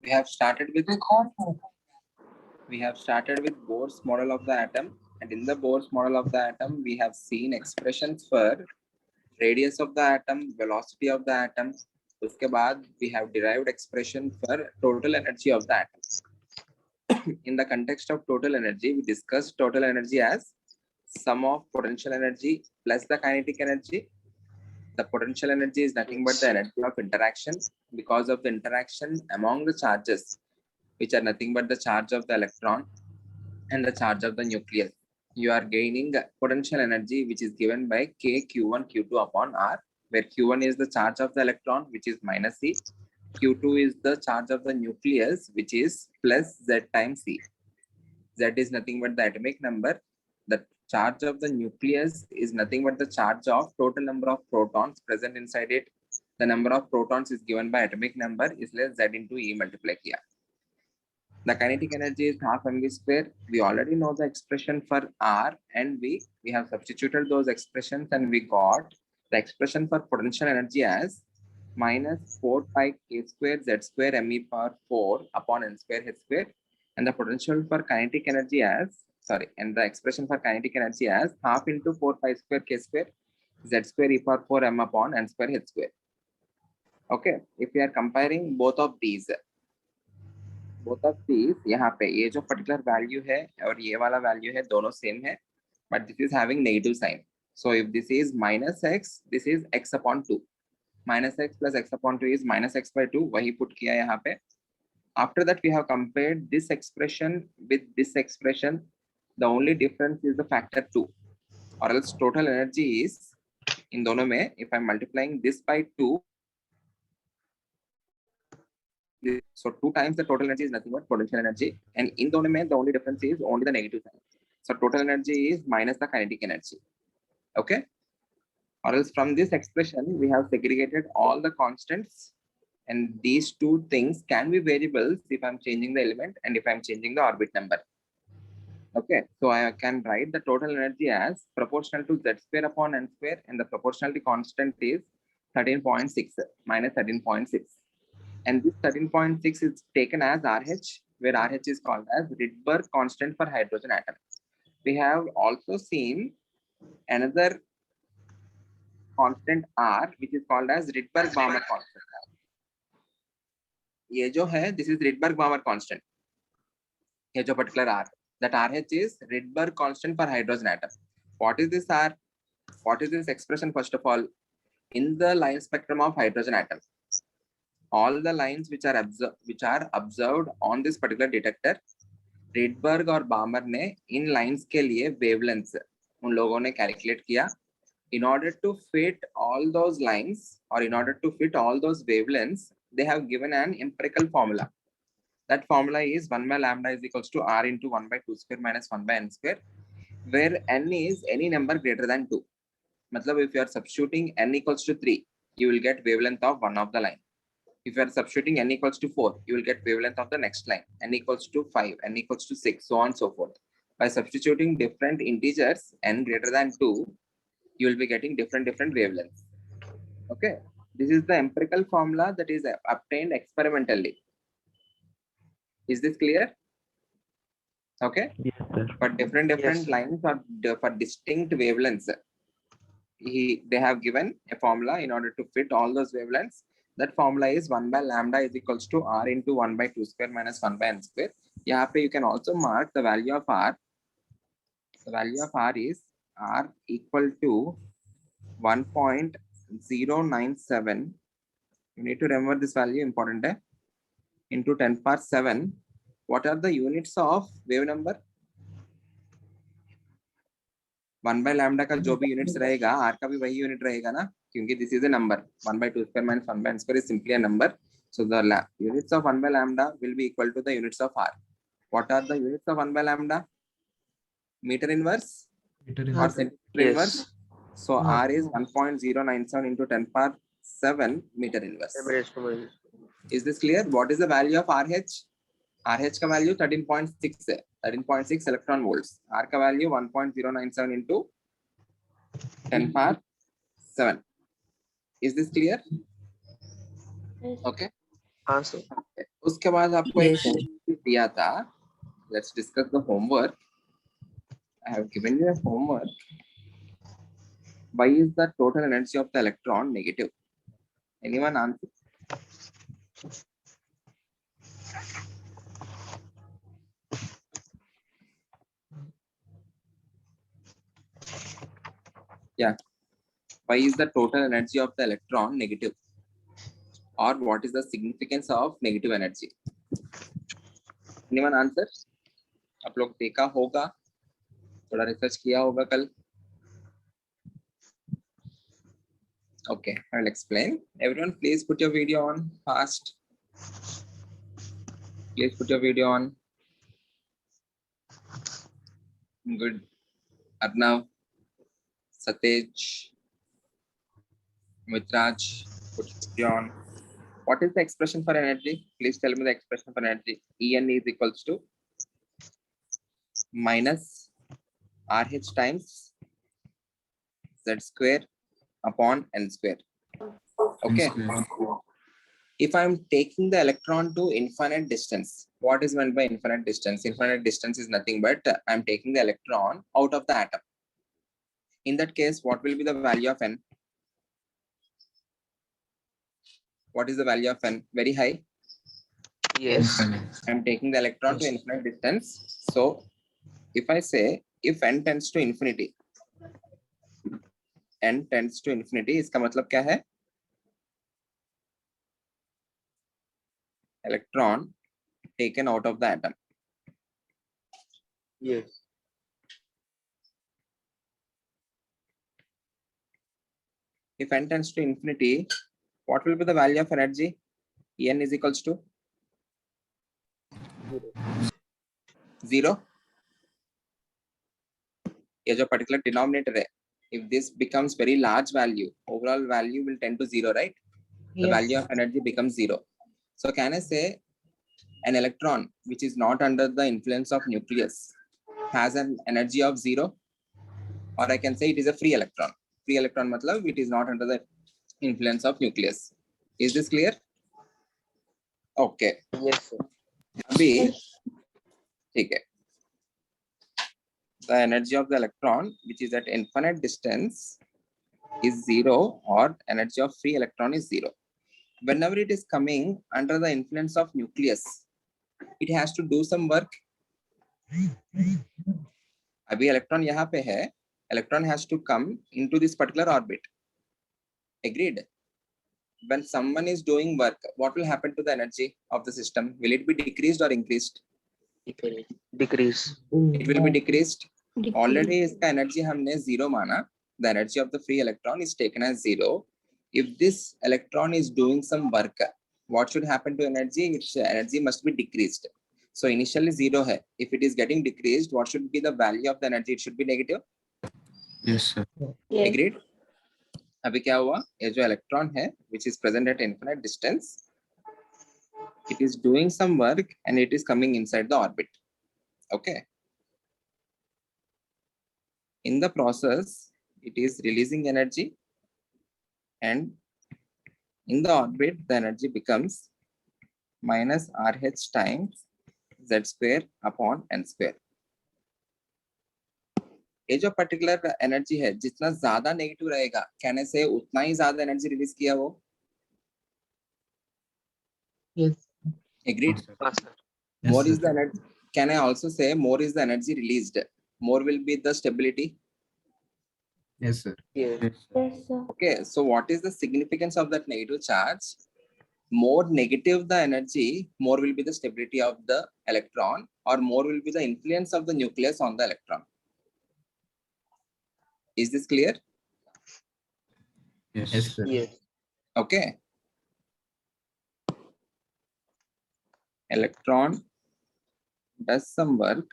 we have started with Bohr's model of the atom, and in the Bohr's model of the atom, we have seen expressions for radius of the atom, velocity of the atom. उसके बाद we have derived expression for total energy of the atom. In the context of total energy, we discussed total energy as sum of potential energy plus the kinetic energy. The potential energy is nothing but the energy of interaction because of the interaction among the charges, which are nothing but the charge of the electron and the charge of the nucleus. You are gaining potential energy, which is given by K Q1 Q2 upon R, where Q1 is the charge of the electron, which is minus C. Q2 is the charge of the nucleus, which is plus Z times C. Z is nothing but the atomic number. The charge of the nucleus is nothing but the charge of total number of protons present inside it. The number of protons is given by atomic number is less Z into E multiplied here. The kinetic energy is half mv square. We already know the expression for R, and we have substituted those expressions, and we got the expression for potential energy as minus 4 pi k square z square me power 4 upon n square h square, and the potential for kinetic energy as and the expression for kinetic energy as half into 4 pi square k square z square e power 4 m upon n square h square. Okay, if we are comparing both of these, यहाँ पे ये जो particular value है और ये वाला value है, दोनों सेम है, but this is having negative sign. So if this is minus x, this is x upon 2. Minus x plus x upon 2 is minus x by 2. वही पुट किया यहाँ पे. After that we have compared this expression with this expression. The only difference is the factor 2, और else total energy is in दोनों में, if I am multiplying this by 2, so 2 times the total energy is nothing but potential energy, and in the only difference is only the negative sign. So total energy is minus the kinetic energy. Okay, or else from this expression we have segregated all the constants, and these two things can be variables if I'm changing the element and if I'm changing the orbit number. Okay, so I can write the total energy as proportional to z square upon n square, and the proportionality constant is 13.6 minus 13.6. And this 13.6 is taken as RH, where RH is called as Rydberg constant for hydrogen atom. We have also seen another constant R, which is called as Rydberg-Balmer constant. ये जो है, this is Rydberg-Balmer constant. ये जो particular R, that RH is Rydberg constant for hydrogen atom. What is this R? What is this expression? First of all, in the line spectrum of hydrogen atom, all the lines which are observed on this particular detector, Rydberg और Balmer ने इन lines के लिए wavelengths उन लोगों ने calculate किया. In order to fit all those lines, or in order to fit all those wavelengths, they have given an empirical formula. That formula is 1 by lambda is equals to R into 1 by 2 square minus 1 by n square, where n is any number greater than 2. मतलब if you are substituting n equals to 3, you will get wavelength of one of the line. If you are substituting n equals to 4, you will get wavelength of the next line. N equals to 5, n equals to 6, so on and so forth. By substituting different integers, n greater than 2, you will be getting different wavelengths. Okay, this is the empirical formula that is obtained experimentally. Is this clear? Okay. Yes, sir. But different Yes. lines are for distinct wavelengths. They have given a formula in order to fit all those wavelengths. That formula is 1 by lambda is equals to R into 1 by 2 square minus 1 by n square. यहाँ पे you can also mark the value of R. The value of R is R equal to 1.097. You need to remember this value, important है. Into 10 power 7. What are the units of wave number? 1 by lambda का जो भी units रहेगा, R का भी वही unit रहेगा ना, क्योंकि this is a number. 1 by 2 square minus 1 by n square is simply a number. So the units of 1 by lambda will be equal to the units of R. What are the units of 1 by lambda? Meter inverse or centimeter inverse. So R is 1.097 into 10 power 7 meter inverse. Is this clear? What is the value of RH? RH का value 13.6 है. 13.6 electron volts. R का value 1.097 into 10 power 7. Is this clear? Yes. Okay. Answer. Okay. उसके बाद आपको एक Yes. homework दिया था. Let's discuss the homework. I have given you a homework. Why is the total energy of the electron negative? Anyone answer? Yeah. Why is the total energy of the electron negative? Or what is the significance of negative energy? Anyone answer? आप लोग देखा होगा, थोड़ा research किया होगा कल. Okay, I'll explain. Everyone, please put your video on fast. Please put your video on. Good. Arnav, Satej, Mitraj, put your video on. What is the expression for energy? Please tell me the expression for energy. En is equals to minus RH times Z square upon N square. Okay. If I'm taking the electron to infinite distance, what is meant by infinite distance? Infinite distance is nothing but I'm taking the electron out of the atom. In that case, what will be the value of N? What is the value of N? Very high. Yes. I'm taking the electron to infinite distance. So if I say if N tends to infinity, N tends to infinity, इसका मतलब क्या है? Electron taken out of the atom. Yes. If N tends to infinity, what will be the value of energy? En is equals to 0. ये जो particular denominator है, if this becomes very large value, overall value will tend to 0, right? The value of energy becomes 0. So can I say an electron which is not under the influence of nucleus has an energy of 0, or I can say it is a free electron. Free electron matlab it is not under the influence of nucleus. Is this clear? Okay. Yes, sir. अभी ठीक है. The energy of the electron which is at infinite distance is 0, or energy of free electron is 0. Whenever it is coming under the influence of nucleus, it has to do some work. अभी electron यहाँ पे है, electron has to come into this particular orbit. Agreed? When someone is doing work, what will happen to the energy of the system? Will it be decreased or increased? Decrease. It will be decreased. Already इसका energy हमने 0 माना. The energy of the free electron is taken as 0. If this electron is doing some work, what should happen to energy? Its energy must be decreased. So initially 0 है. If it is getting decreased, what should be the value of the energy? It should be negative. Yes, sir. Yes. Agreed? अभी क्या हुआ? ये जो electron है, which is present at infinite distance, it is doing some work and it is coming inside the orbit. Okay. In the process, it is releasing energy, and in the orbit, the energy becomes minus RH times Z square upon N square. ये जो particular energy है, जितना ज्यादा negative रहेगा, कहने से उतना ही ज्यादा एनर्जी रिलीज किया वो. Yes. Agreed? Yes, More is sir. the energy. Can I also say more is the energy released? More will be the stability. Yes, sir. Yes. Yes, sir. Okay, so what is the significance of that negative charge? More negative the energy, more will be the stability of the electron, or more will be the influence of the nucleus on the electron. Is this clear? Yes, sir. Yes. Okay. Electron does some work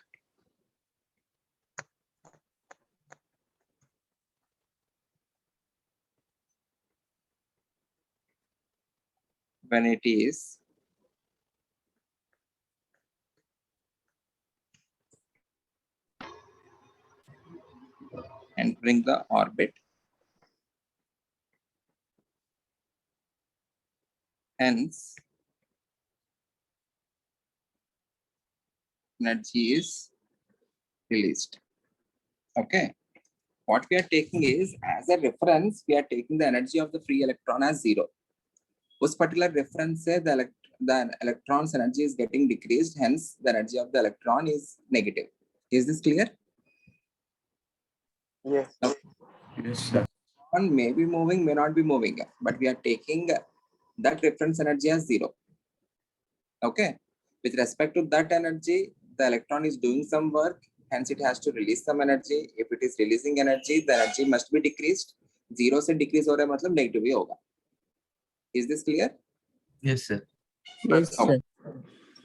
when it is entering the orbit. Hence, energy is released. Okay, what we are taking is as a reference, we are taking the energy of the free electron as 0. उस particular reference से the electron's energy is getting decreased, hence the energy of the electron is negative. Is this clear? Yes. Yes, sir. Electron may be moving, may not be moving, but we are taking that reference energy as 0. Okay, with respect to that energy, the electron is doing some work, hence it has to release some energy. If it is releasing energy, the energy must be decreased. 0 से decrease हो रहा है मतलब negative ही होगा. Is this clear? Yes, sir. Yes, sir.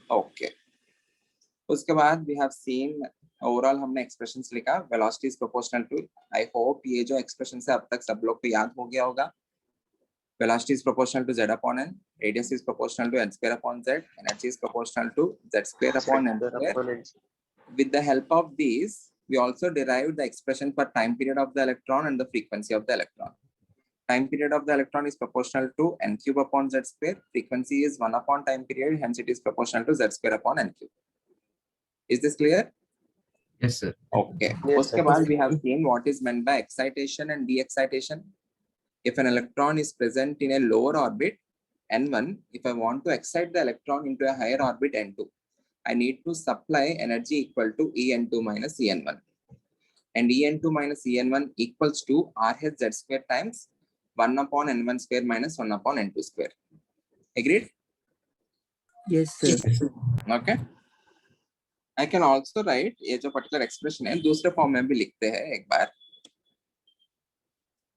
Okay. उसके बाद we have seen overall हमने expressions लिखा. Velocity is proportional to. I hope ये जो expressions है अब तक सब लोग को याद हो गया होगा. Velocity is proportional to z upon n. Radius is proportional to n square upon z. Energy is proportional to z square upon n square. With the help of these, we also derived the expression for time period of the electron and the frequency of the electron. Time period of the electron is proportional to n cube upon z square. Frequency is 1 upon time period, hence it is proportional to z square upon n cube. Is this clear? Yes, sir. Okay. Yes, उसके sir. बाद we have seen what is meant by excitation and de-excitation. If an electron is present in a lower orbit, n1, if I want to excite the electron into a higher orbit, n2, I need to supply energy equal to En2 minus En1. And En2 minus En1 equals to RH z square times 1 upon n1 square minus 1 upon n2 square. Agreed? Yes, sir. Okay. I can also write ये जो particular expression है दूसरे form में भी लिखते हैं एक बार.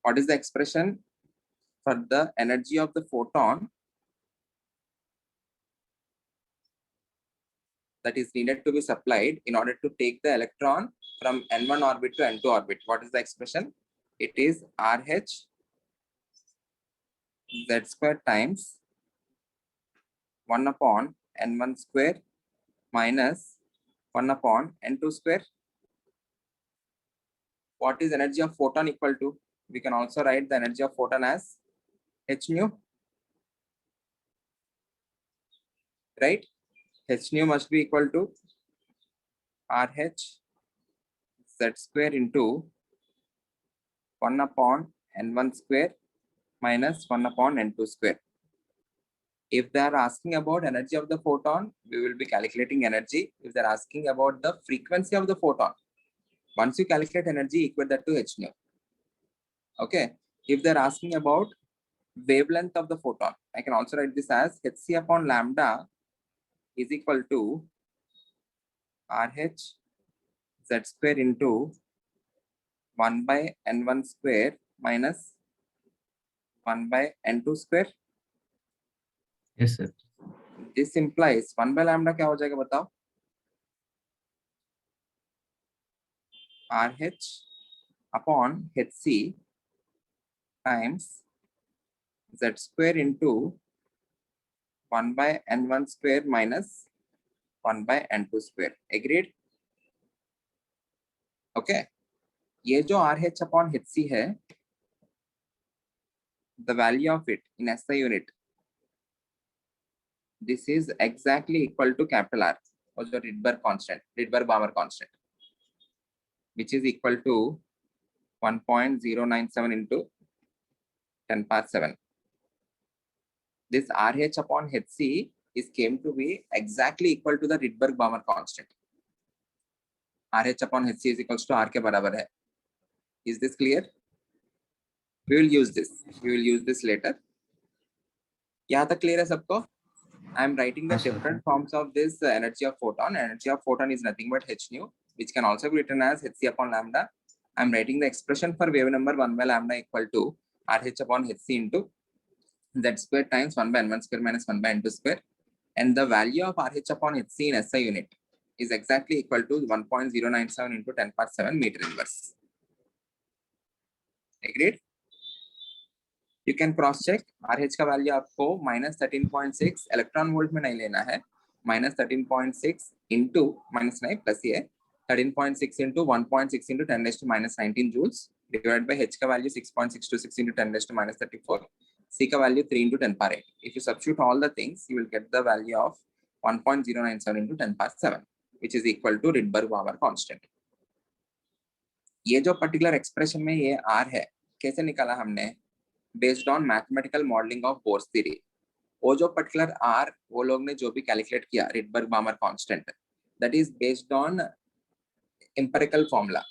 What is the expression for the energy of the photon that is needed to be supplied in order to take the electron from n1 orbit to n2 orbit? What is the expression? It is RH z square times 1 upon n1 square minus 1 upon n2 square. What is energy of photon equal to? We can also write the energy of photon as h nu, right? H nu must be equal to RH z square into 1 upon n1 square minus 1 upon n2 square. If they are asking about energy of the photon, we will be calculating energy. If they are asking about the frequency of the photon, once you calculate energy, equate that to h nu. Okay. If they are asking about wavelength of the photon, I can also write this as hc upon lambda is equal to RH z square into 1 by n1 square minus 1 by n2 square. Yes, sir. This implies 1 by lambda क्या हो जाएगा बताओ? RH upon hc times z square into 1 by n1 square minus 1 by n2 square. Agreed? Okay. ये जो RH upon hc है, the value of it in SI unit, this is exactly equal to capital R, or the Rydberg constant, Rydberg-Balmer constant, which is equal to 1.097 into 10 power 7. This RH upon hc is came to be exactly equal to the Rydberg-Balmer constant. RH upon hc is equals to R के बराबर है. Is this clear? We will use this. We will use this later. यहाँ तक clear है सबको? I am writing the Yes, sir. different forms of this energy of photon. Energy of photon is nothing but h nu, which can also be written as hc upon lambda. I am writing the expression for wave number 1 by lambda equal to RH upon hc into z square times 1 by n1 square minus 1 by n2 square. And the value of RH upon hc in SI unit is exactly equal to 1.097 into 10 power 7 meter inverse. Agreed? You can cross check. RH का value आपको -13.6 electron volt में नहीं लेना है. -13.6 into minus नहीं plus ये 13.6 into 1.6 into 10 raised to -19 joules divided by h का value 6.626 into 10 raised to -34. C का value 3 into 10 power 8. If you substitute all the things, you will get the value of 1.097 into 10 power 7. which is equal to Rydberg-Waller constant. ये जो particular expression में ये R है, कैसे निकाला हमने? Based on mathematical modelling of bourse theory. वो जो पर्टिकुलर R वो लोग ने जो भी कैलकुलेट किया Rydberg-Waller constant, that is based on empirical formula,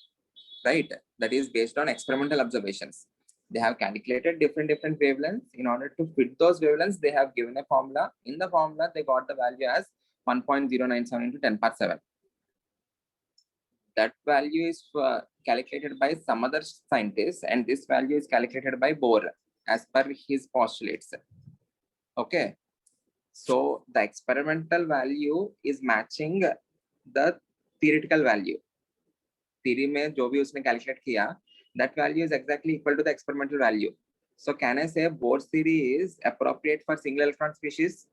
right? That is based on experimental observations. They have calculated different wavelengths. In order to fit those wavelengths, they have given a formula. In the formula, they got the value as 1.097 into 10 power 7. That value is calculated by some other scientists, and this value is calculated by Bohr as per his postulates. Okay. So the experimental value is matching the theoretical value. Theory में जो भी उसने calculate किया, that value is exactly equal to the experimental value. So can I say Bohr's theory is appropriate for single electron species?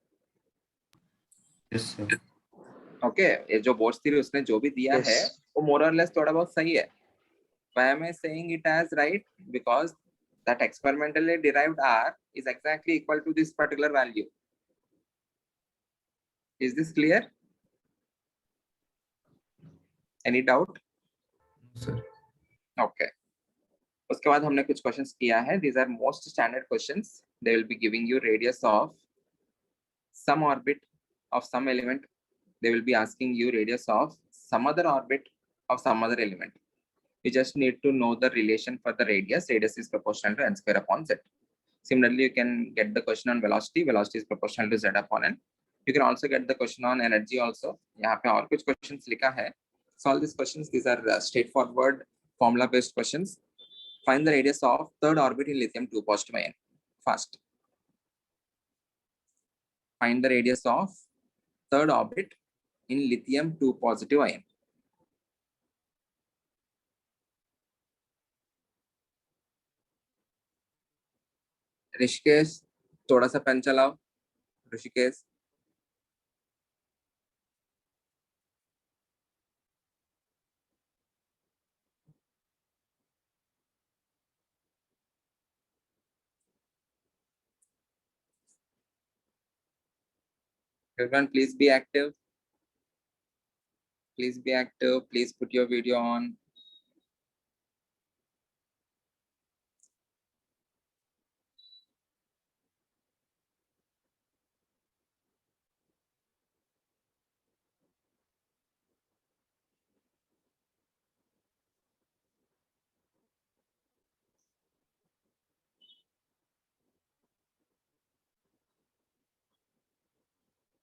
Yes, sir. Okay, ये जो Bohr's theory उसने जो भी दिया Yes. है, वो more or less थोड़ा बहुत सही है. Why am I saying it as right? Because that experimentally derived R is exactly equal to this particular value. Is this clear? Any doubt? No, sir. Okay. उसके बाद हमने कुछ क्वेश्चंस किया है. These are most standard questions. They will be giving you radius of some orbit of some element. They will be asking you radius of some other orbit of some other element. You just need to know the relation for the radius. Radius is proportional to n square upon z. Similarly, you can get the question on velocity. Velocity is proportional to z upon n. You can also get the question on energy also. यहाँ पे और कुछ questions लिखा है. Solve these questions. These are straightforward formula based questions. Find the radius of third orbit in lithium 2 positive ion. Fast. Find the radius of third orbit in lithium 2 positive ion. Rishikesh थोड़ा सा pen चलाओ. Rishikesh everyone please be active. Please be active. Please put your video on.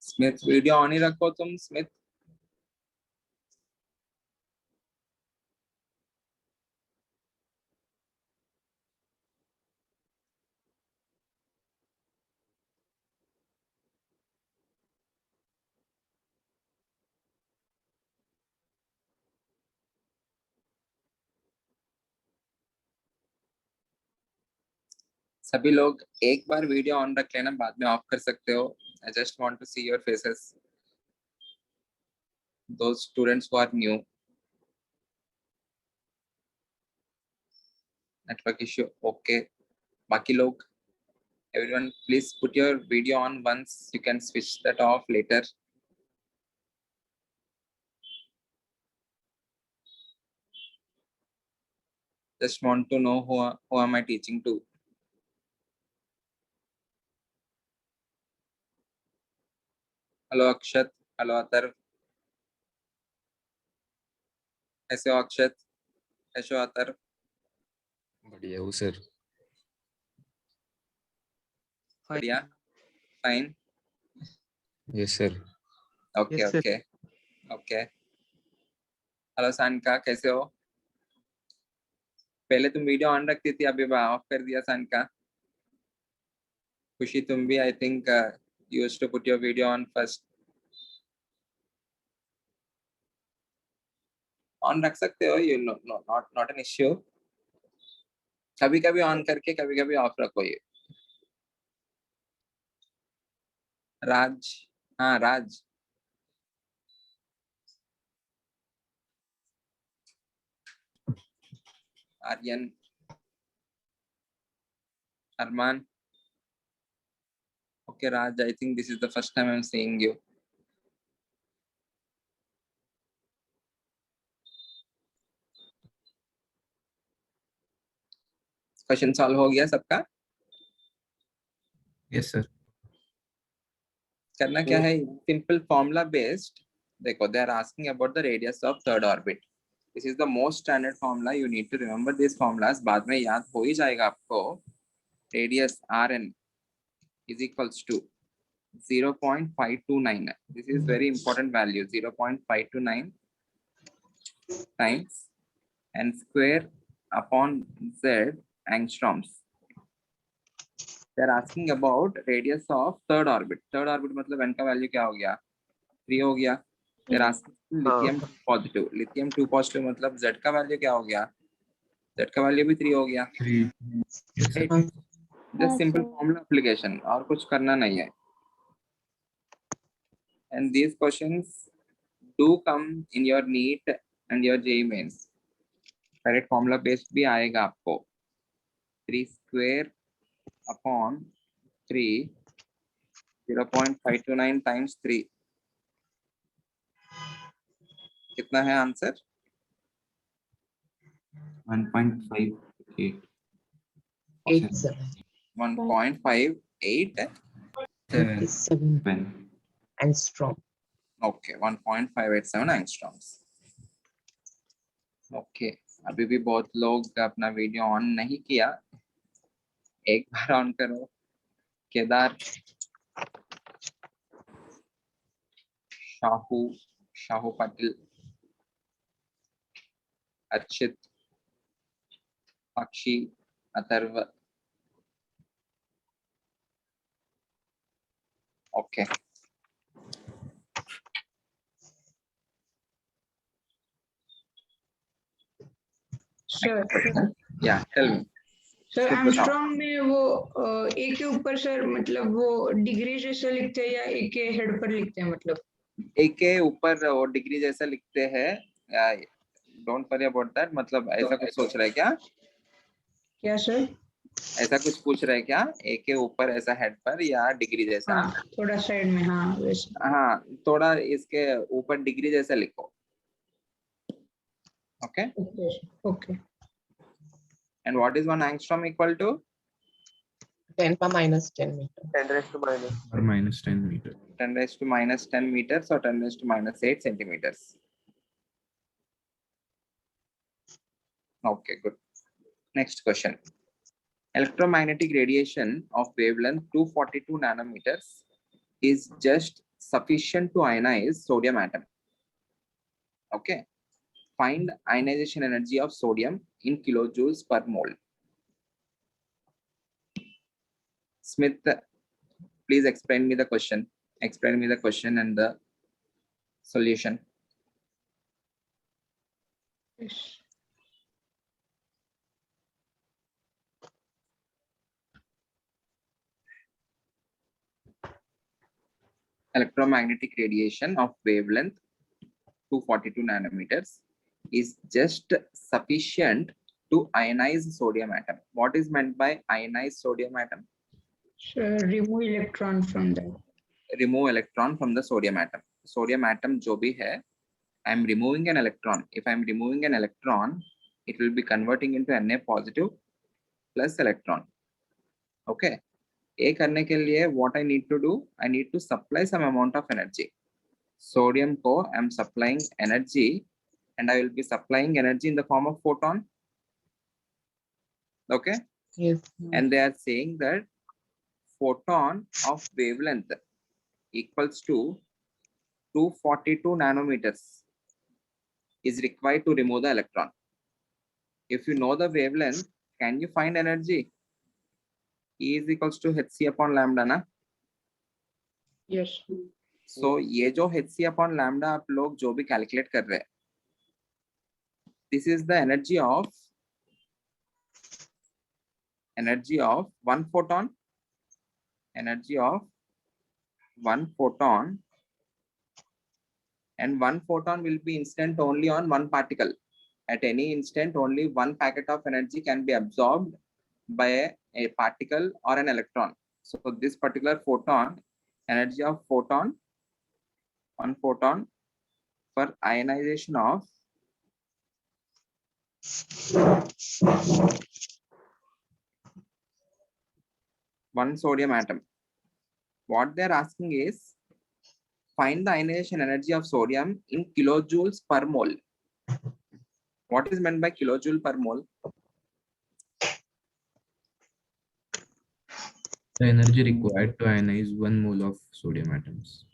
Smith video on ही रखो तुम. Smith सभी लोग एक बार video on रख लेना, बाद में ऑफ कर सकते हो. I just want to see your faces. Those students who are new. Network issue. Okay. बाकी लोग, everyone please put your video on once. You can switch that off later. Just want to know who am I teaching to. Hello Akshat. Hello Atar. कैसे हो अक्षत? कैसे हो अतर? बढ़िया हूँ sir. बढ़िया. Fine. Yes sir. Okay Yes, sir. Okay okay. Hello Sanika, कैसे हो? पहले तुम वीडियो ऑन रखती थी, अभी ऑफ कर दिया सानिका. खुशी तुम भी, I think you used to put your video on first. On रख सकते हो, you know, not an issue. कभी कभी ऑन करके कभी कभी ऑफ रखो. ये राज. हाँ राज. आर्यन. अरमान. Okay Raj, I think this is the first time I'm seeing you. Question solve हो गया सबका? Yes, sir. करना क्या है, सिंपल फॉर्मूला बेस्ड. देखो, they are asking about the radius of third orbit. This is the most standard formula. You need to remember this formulas. बाद में याद हो ही जाएगा आपको. Radius Rn is equals to 0.529. This is very important value, 0.529 times n square upon z angstroms. They are asking about radius of third orbit. Third orbit मतलब n का value क्या हो गया? 3 हो गया. They are asking lithium 2 positive. Lithium 2 positive मतलब z का value क्या हो गया? Z का वैल्यू भी 3 हो गया. 3. Yes, sir. Right? Just simple formula application, और कुछ करना नहीं है. And these questions do come in your NEET and your JEE mains. Direct formula based भी आएगा आपको. 3 square upon 3, 0.529 times 3. कितना है answer? 1.58. 87. 1.58. 87 angstrom. Okay, 1.587 angstroms. Okay, अभी भी बहुत लोग अपना वीडियो ऑन नहीं किया. एक बार ऑन करो. Kedar, Shahu Patil, Archit, Akshi, Atharva. Okay. Sir Yeah, tell me. Sir खुद बताओ. आर्मस्ट्रॉन्ग में वो ए के ऊपर सर मतलब वो डिग्री जैसा लिखते हैं या ए के हेड पर लिखते हैं मतलब? ए के ऊपर वो डिग्री जैसा लिखते हैं. Don't worry about that. मतलब ऐसा कुछ सोच रहा है क्या? क्या सर? ऐसा कुछ पूछ रहा है क्या? ए के ऊपर ऐसा हेड पर या डिग्री जैसा? हाँ थोड़ा साइड में. हाँ वैसे. हाँ, थोड़ा इसके ऊपर डिग्री जैसा लिखो. Okay. Okay okay. And what is 1 angstrom equal to? 10 power minus 10 meter. 10 raised to minus. Or minus 10 meter. 10 raised to minus 10 meters or 10 raised to minus 8 centimeters. Okay, good. Next question. Electromagnetic radiation of wavelength 242 nanometers is just sufficient to ionize sodium atom. Okay. Find ionization energy of sodium in kilojoules per mole. Smith, please explain me the question. Explain me the question and the solution. Yes. Electromagnetic radiation of wavelength 242 nanometers is just sufficient to ionize sodium atom. What is meant by ionized sodium atom? Sir, remove electron from that. Remove electron from the sodium atom. Sodium atom जो भी है, I am removing an electron. If I am removing an electron, it will be converting into Na positive plus electron. Okay. A करने के लिए what I need to do? I need to supply some amount of energy. Sodium को I am supplying energy, and I will be supplying energy in the form of photon. Okay. Yes. And they are saying that photon of wavelength equals to 242 nanometers is required to remove the electron. If you know the wavelength, can you find energy? E is equals to hc upon lambda ना? Yes. So ये जो hc upon lambda आप लोग जो भी calculate कर रहे हैं, this is the energy of one photon. Energy of one photon, and one photon will be incident only on one particle. At any instant, only one packet of energy can be absorbed by a particle or an electron. So this particular photon, energy of photon, one photon for ionization of one sodium atom. What they're asking is find the ionization energy of sodium in kilojoules per mole. What is meant by kilojoule per mole? The energy required to ionize 1 mole of sodium atoms.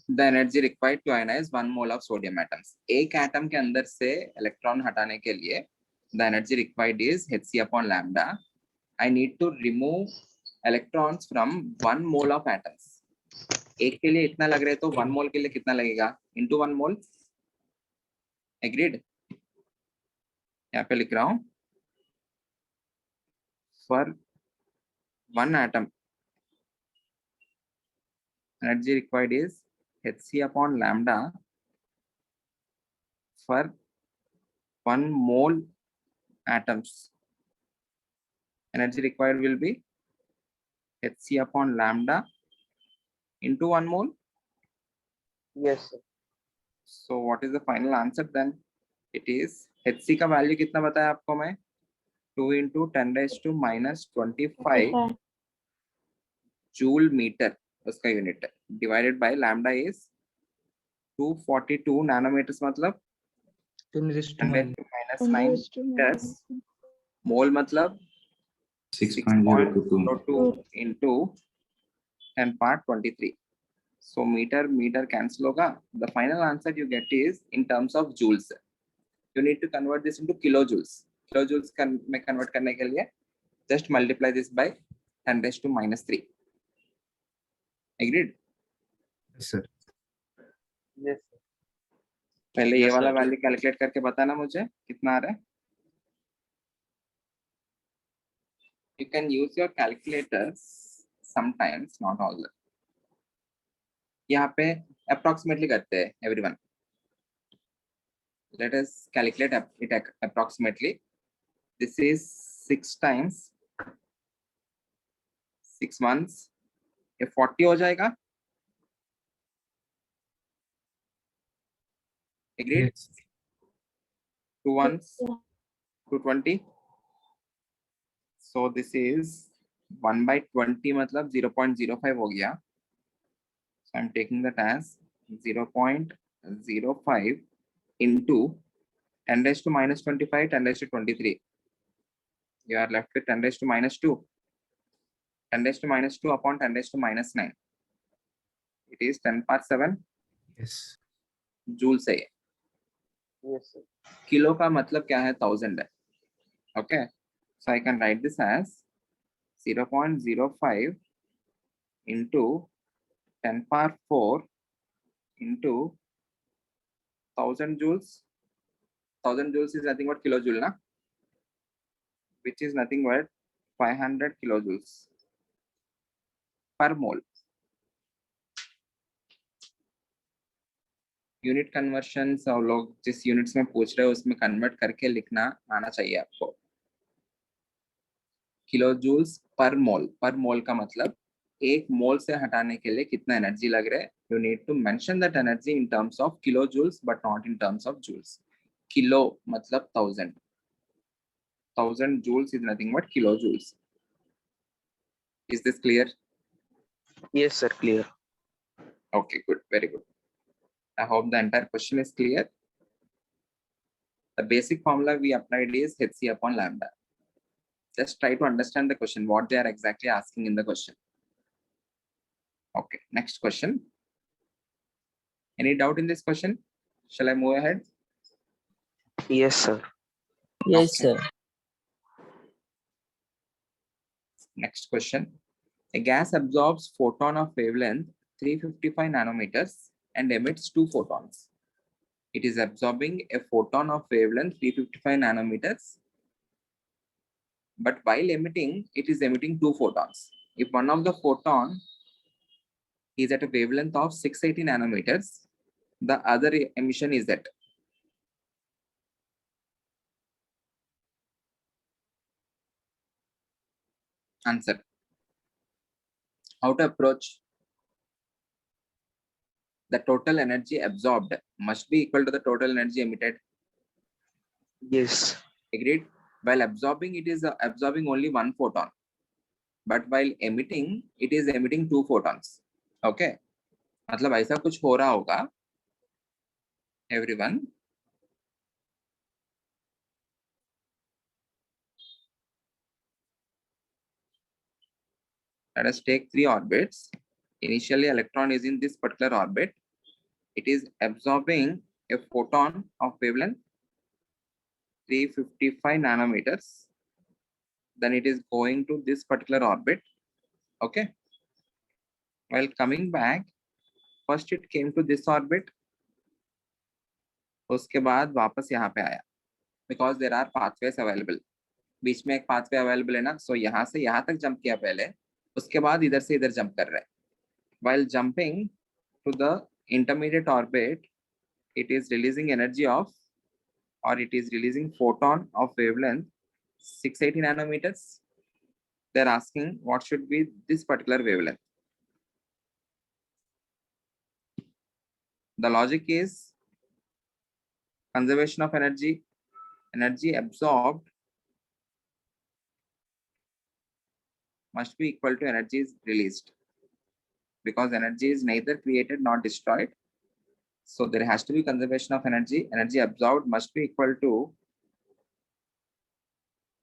The energy required to ionize 1 mole of sodium atoms. एक atom के अंदर से electron हटाने के लिए the energy required is hc upon lambda. I need to remove electrons from 1 mole of atoms. एक के लिए इतना लग रहा है तो 1 mole के लिए कितना लगेगा? Into 1 mole. Agreed? यहाँ पे लिख रहा हूँ. For 1 atom, energy required is hc upon lambda for 1 mole atoms. Energy required will be hc upon lambda into 1 mole. Yes, sir. So what is the final answer then? It is hc का value कितना बताया आपको मैं? 2 into 10 raised to minus 25 joule meter उसका unit divided by lambda is 242 nanometers मतलब 10 raised to 10 raised to minus 9 meters. Mole मतलब 6.022. 6.02 into 10 power 23. So meter cancel होगा. The final answer you get is in terms of joules. You need to convert this into kilojoules. Kilojoules में convert करने के लिए just multiply this by 10 raised to minus 3. Agreed? Yes, sir. Yes, sir. पहले ये Yes, वाला sir. Value calculate करके बताना मुझे कितना आ रहा है. You can use your calculators sometimes, not all. यहाँ पे approximately करते हैं everyone. Let us calculate it approximately. This is 6 times 6 months. ये 40 हो जाएगा. Agreed? Yes. 2 ones, 220. So this is 1 by 20 मतलब 0.05 हो गया. So I'm taking that as 0.05 into 10 raised to minus 25, 10 raised to 23. You are left with 10 raised to minus 2. 10 raised to minus 2 upon 10 raised to minus 9. It is 10 power 7 Yes. joules है. Yes, sir. Kilo का मतलब क्या है? 1000 है. Okay. So I can write this as 0.05 into 10 power 4 into 1000 joules. 1000 joules is nothing but kilojoule, na? Which is nothing but 500 kilojoules per mole. Unit conversion सब लोग जिस units में पूछ रहे हो उसमें कन्वर्ट करके लिखना आना चाहिए आपको. किलोजूल्स पर मोल का मतलब एक मोल से हटाने के लिए कितना एनर्जी लग रहा है. You need to mention that energy in terms of kilojoules but not in terms of joules. Kilo मतलब 1000 joules is nothing but kilojoules. Is this clear? Yes, sir. Clear. Okay, good, very good. I hope the entire question is clear. The basic formula we applied is hc upon lambda. Just try to understand the question, what they are exactly asking in the question. Okay, next question. Any doubt in this question? Shall I move ahead? Yes, sir. Yes, Okay. sir. Next question. A gas absorbs photon of wavelength 355 nanometers and emits 2 photons. It is absorbing a photon of wavelength 355 nanometers, but while emitting, it is emitting 2 photons. If one of the photon is at a wavelength of 680 nanometers, the other emission is at. Answer. How to approach? The total energy absorbed must be equal to the total energy emitted. Yes. Agreed? While absorbing, it is absorbing only 1 photon. but while emitting it is emitting 2 photons. Okay, मतलब ऐसा कुछ हो रहा होगा everyone. Let us take 3 orbits. Initially electron is in this particular orbit. It is absorbing a photon of wavelength 355 nanometers. Then it is going to this particular orbit. Okay, while coming back, first it came to this orbit, उसके बाद वापस यहाँ पे आया, because there are pathways available. बीच में एक pathway available है ना, so यहाँ से यहाँ तक jump किया पहले, उसके बाद इधर से इधर jump कर रहा है. While jumping to the intermediate orbit, it is releasing energy of, or it is releasing photon of wavelength 680 nanometers. They're asking what should be this particular wavelength. The logic is conservation of energy, energy absorbed must be equal to energy is released, because energy is neither created nor destroyed. So there has to be conservation of energy. Energy absorbed must be equal to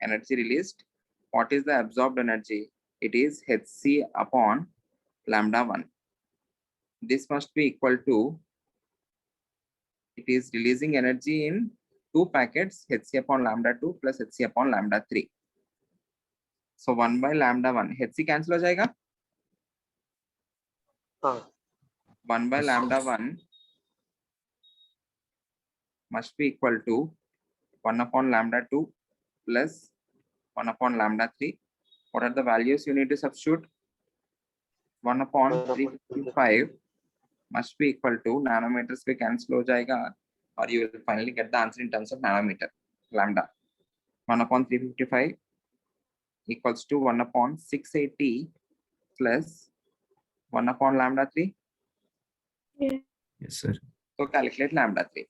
energy released. What is the absorbed energy? It is hc upon lambda 1. This must be equal to, it is releasing energy in 2 packets, hc upon lambda 2 plus hc upon lambda 3. So 1 by lambda 1, hc cancel हो जाएगा. 1 by lambda 1 must be equal to 1 upon lambda 2 plus 1 upon lambda 3. What are the values you need to substitute? 1 upon 355 must be equal to, nanometers पे cancel हो जाएगा, और you will finally get the answer in terms of nanometer, lambda. 1 upon 355 equals to 1 upon 680 plus 1 upon lambda 3. Yes, sir. So calculate lambda 3.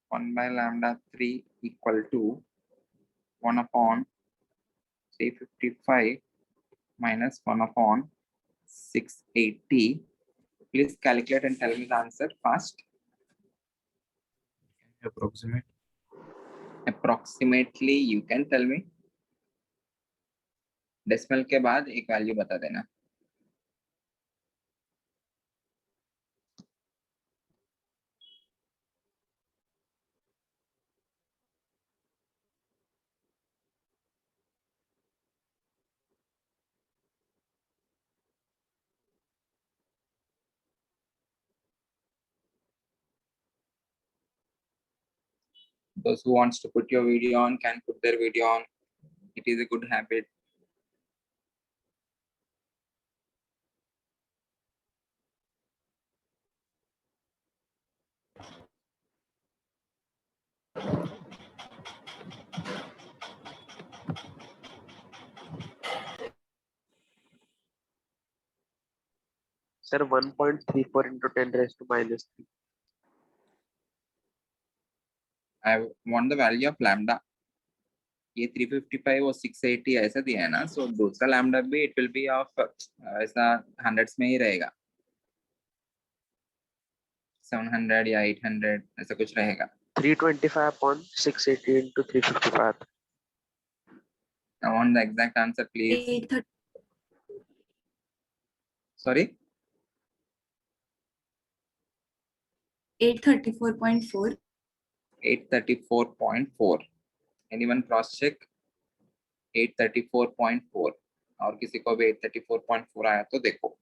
1 by lambda 3 equal to 1 upon 355 minus 1 upon 680. Please calculate and tell me the answer fast. Approximate. Approximately you can tell me. Decimal के बाद एक value बता देना. Those who wants to put your video on can put their video on. It is a good habit. Sir, 1.34 into 10 raised to minus 3. I want the value of lambda. ये 355 और 680 ऐसा दिया है ना, so दूसरा lambda भी it will be of ऐसा hundreds में ही रहेगा, 700 या 800 ऐसा कुछ रहेगा. 325 upon 680 into 355. I want the exact answer, please. Sorry. 834.4. 834.4. Anyone cross check? 834.4. और किसी को भी 834.4 आया तो देखो.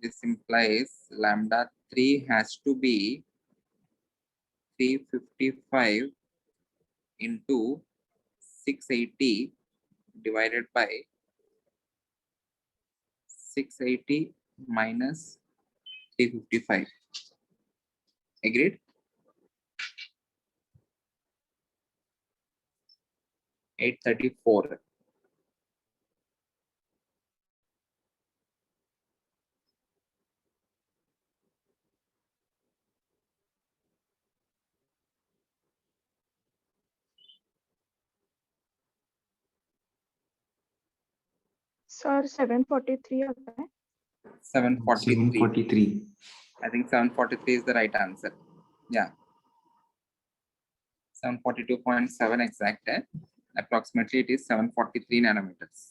This implies lambda 3 has to be 355 into 680 divided by 680 minus 355. Agreed? 834. Sir 743 आता है. 743. 743. I think 743 is the right answer. Yeah. 742.7 exact है. Approximately it is 743 nanometers.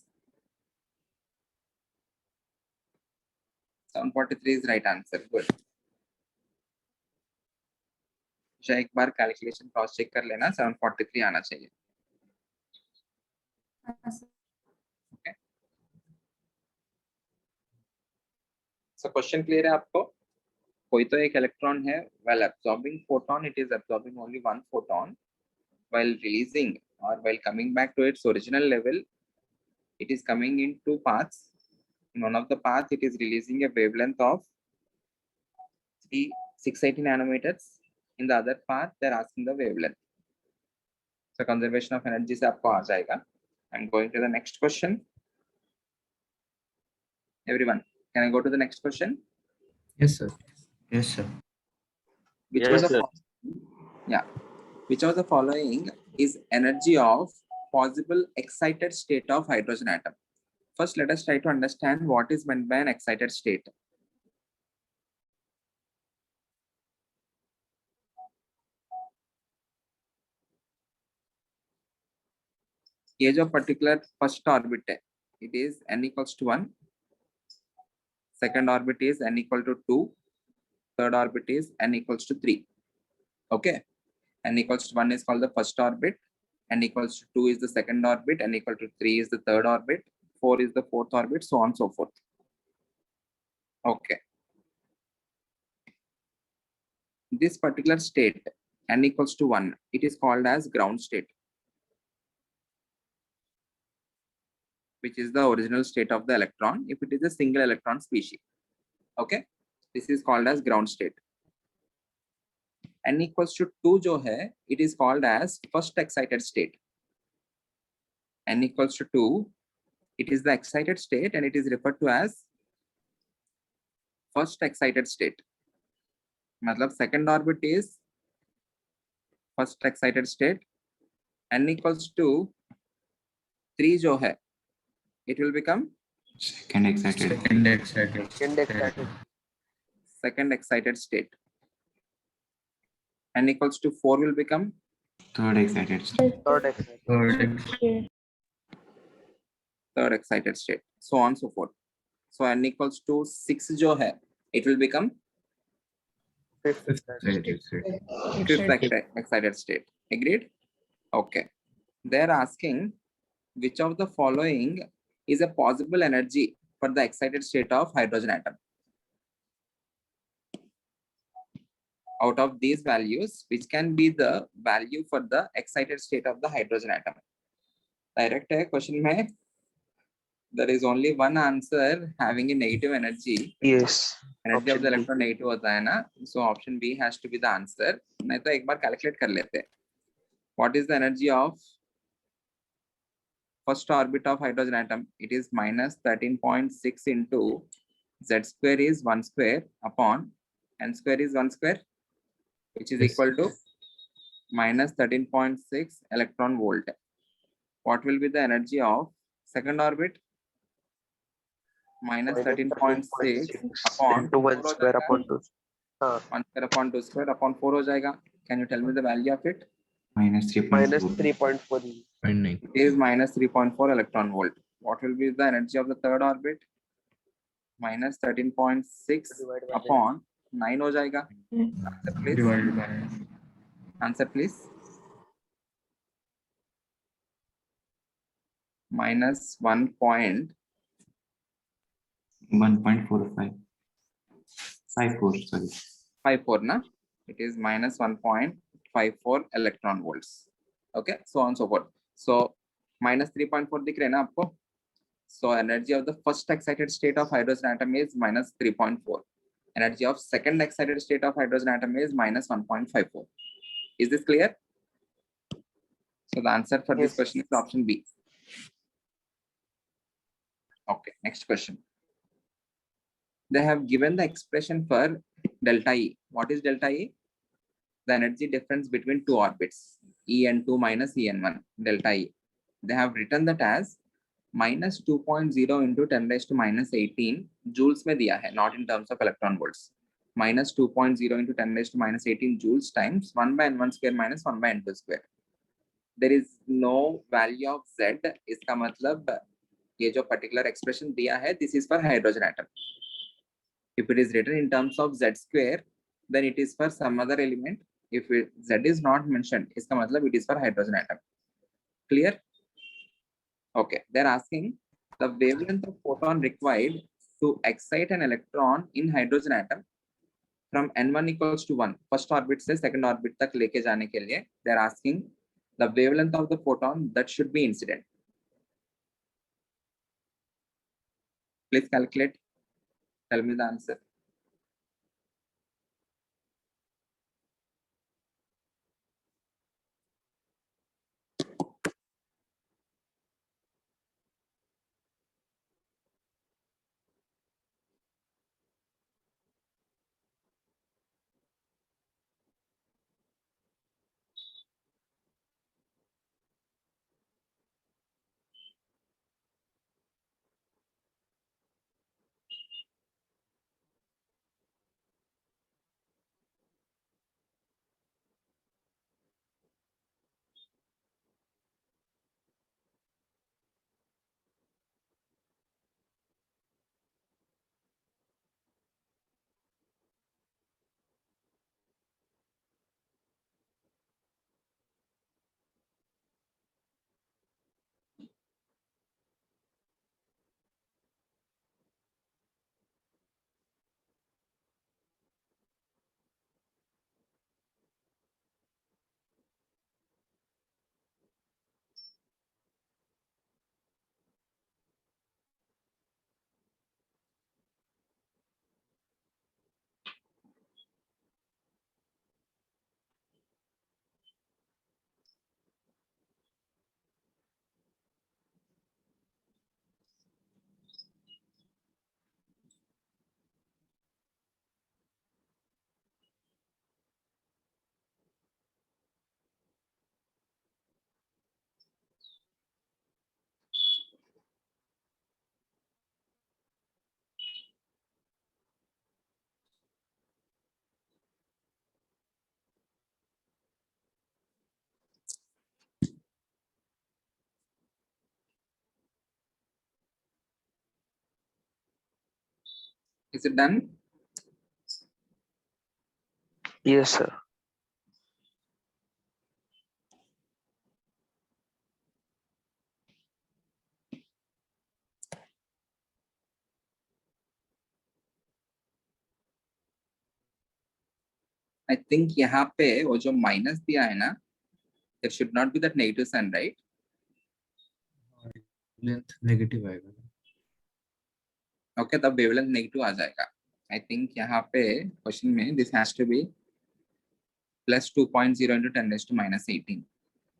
743 is right answer. Good. एक बार कैलकुलेशन क्रॉस चेक कर लेना. 743 आना चाहिए. Okay. So question clear है आपको? कोई तो एक इलेक्ट्रॉन है, while absorbing photon it is absorbing only one photon, while releasing or while coming back to its original level it is coming in two paths. In one of the paths it is releasing a wavelength of 680 nanometers. In the other path they are asking the wavelength. So conservation of energy से आपको आ जाएगा. I'm going to the next question. Everyone, can I go to the next question? Yes, sir. Yes, sir. Which Yes, was the sir. yeah, which of the following is energy of possible excited state of hydrogen atom? First, let us try to understand what is meant by an excited state. ये जो particular first orbit है, it is n equals to 1. Second orbit is n equal to 2. Third orbit is n equals to 3. Okay. N equals to 1 is called the first orbit. N equals to 2 is the second orbit. N equal to 3 is the third orbit. 4 is the fourth orbit, so on and so forth. Okay. This particular state, n equals to 1, it is called as ground state, which is the original state of the electron if it is a single electron species. Okay. This is called as ground state. N equals to 2 जो है, it is called as first excited state. N equals to 2, it is the excited state and it is referred to as first excited state. मतलब second orbit is first excited state. N equals to 3 जो है, it will become Second excited. Second excited. second excited state. N equals to 4 will become Third excited. Third excited. third excited state, so on so forth. So n equals to 6 जो है, it will become Fifth Excited. fifth excited state. Agreed? Okay. They're asking which of the following is a possible energy for the excited state of hydrogen atom. Out of these values, which can be the value for the excited state of the hydrogen atom? Direct है question में. There is only one answer having a negative energy. Yes. Energy of the Option B. electron negative होता है ना, so option B has to be the answer. नहीं तो एक बार calculate कर लेते हैं. What is the energy of first orbit of hydrogen atom? It is minus 13.6 into z square is 1 square upon n square is 1 square, which is Yes. equal to minus 13.6 electron volt. What will be the energy of second orbit? Minus 13.6 upon into 1 4 square upon 2. 1 square upon 2 square upon 4 हो जाएगा. Can you tell me the value of it? Minus 3.4. Minus 3.4. 0.9. It is minus 3.4 electron volt. What will be the energy of the third orbit? Minus 13.6 Divided by upon 9 हो जाएगा. Answer please. Divided by Answer please. Minus 1.45. 54, sorry. 54 na? It is minus 1.54 electron volts. Okay, so on so forth. So minus 3.4 दिख रहे ना आपको? So energy of the first excited state of hydrogen atom is minus 3.4. Energy of second excited state of hydrogen atom is minus 1.54. Is this clear? So the answer for this Yes. question is option B. Okay, next question. They have given the expression for delta E. What is delta E? The energy difference between two orbits, En2 minus En1, delta E. They have written that as minus 2.0 into 10 raised to minus 18 joules में दिया है, not in terms of electron volts. Minus 2.0 into 10 raised to minus 18 joules times 1 by n1 square minus 1 by n2 square. There is no value of z. इसका मतलब ये जो particular expression दिया है, this is for hydrogen atom. If it is written in terms of z square, then it is for some other element. If z is not mentioned, इसका मतलब it is for hydrogen atom. Clear? Okay, they're asking the wavelength of photon required to excite an electron in hydrogen atom from n1 equals to 1, first orbit से second orbit तक लेके जाने के लिए, they're asking the wavelength of the photon that should be incident. Please calculate. Tell me the answer. Is it done? Yes, sir. I think यहाँ पे वो जो minus दिया है ना, there should not be that negative sign, right? Length negative आएगा. Okay, तब wavelength negative आ जाएगा. I think यहाँ पे question में this has to be plus 2.0 into 10 raised to minus 18.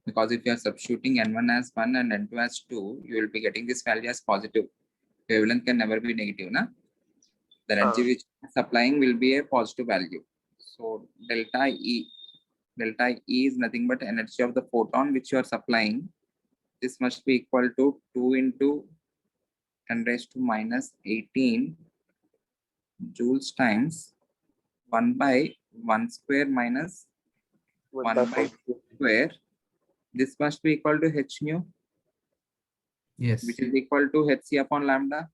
Because if you are substituting n1 as 1 and n2 as 2, you will be getting this value as positive. Wavelength can never be negative, na? The energy which is supplying will be a positive value. So delta E is nothing but energy of the photon which you are supplying. This must be equal to 2 into 10 raised to minus 18 joules times 1 by 1 square minus 1 by 2 square. This must be equal to h nu, Yes. which is equal to hc upon lambda.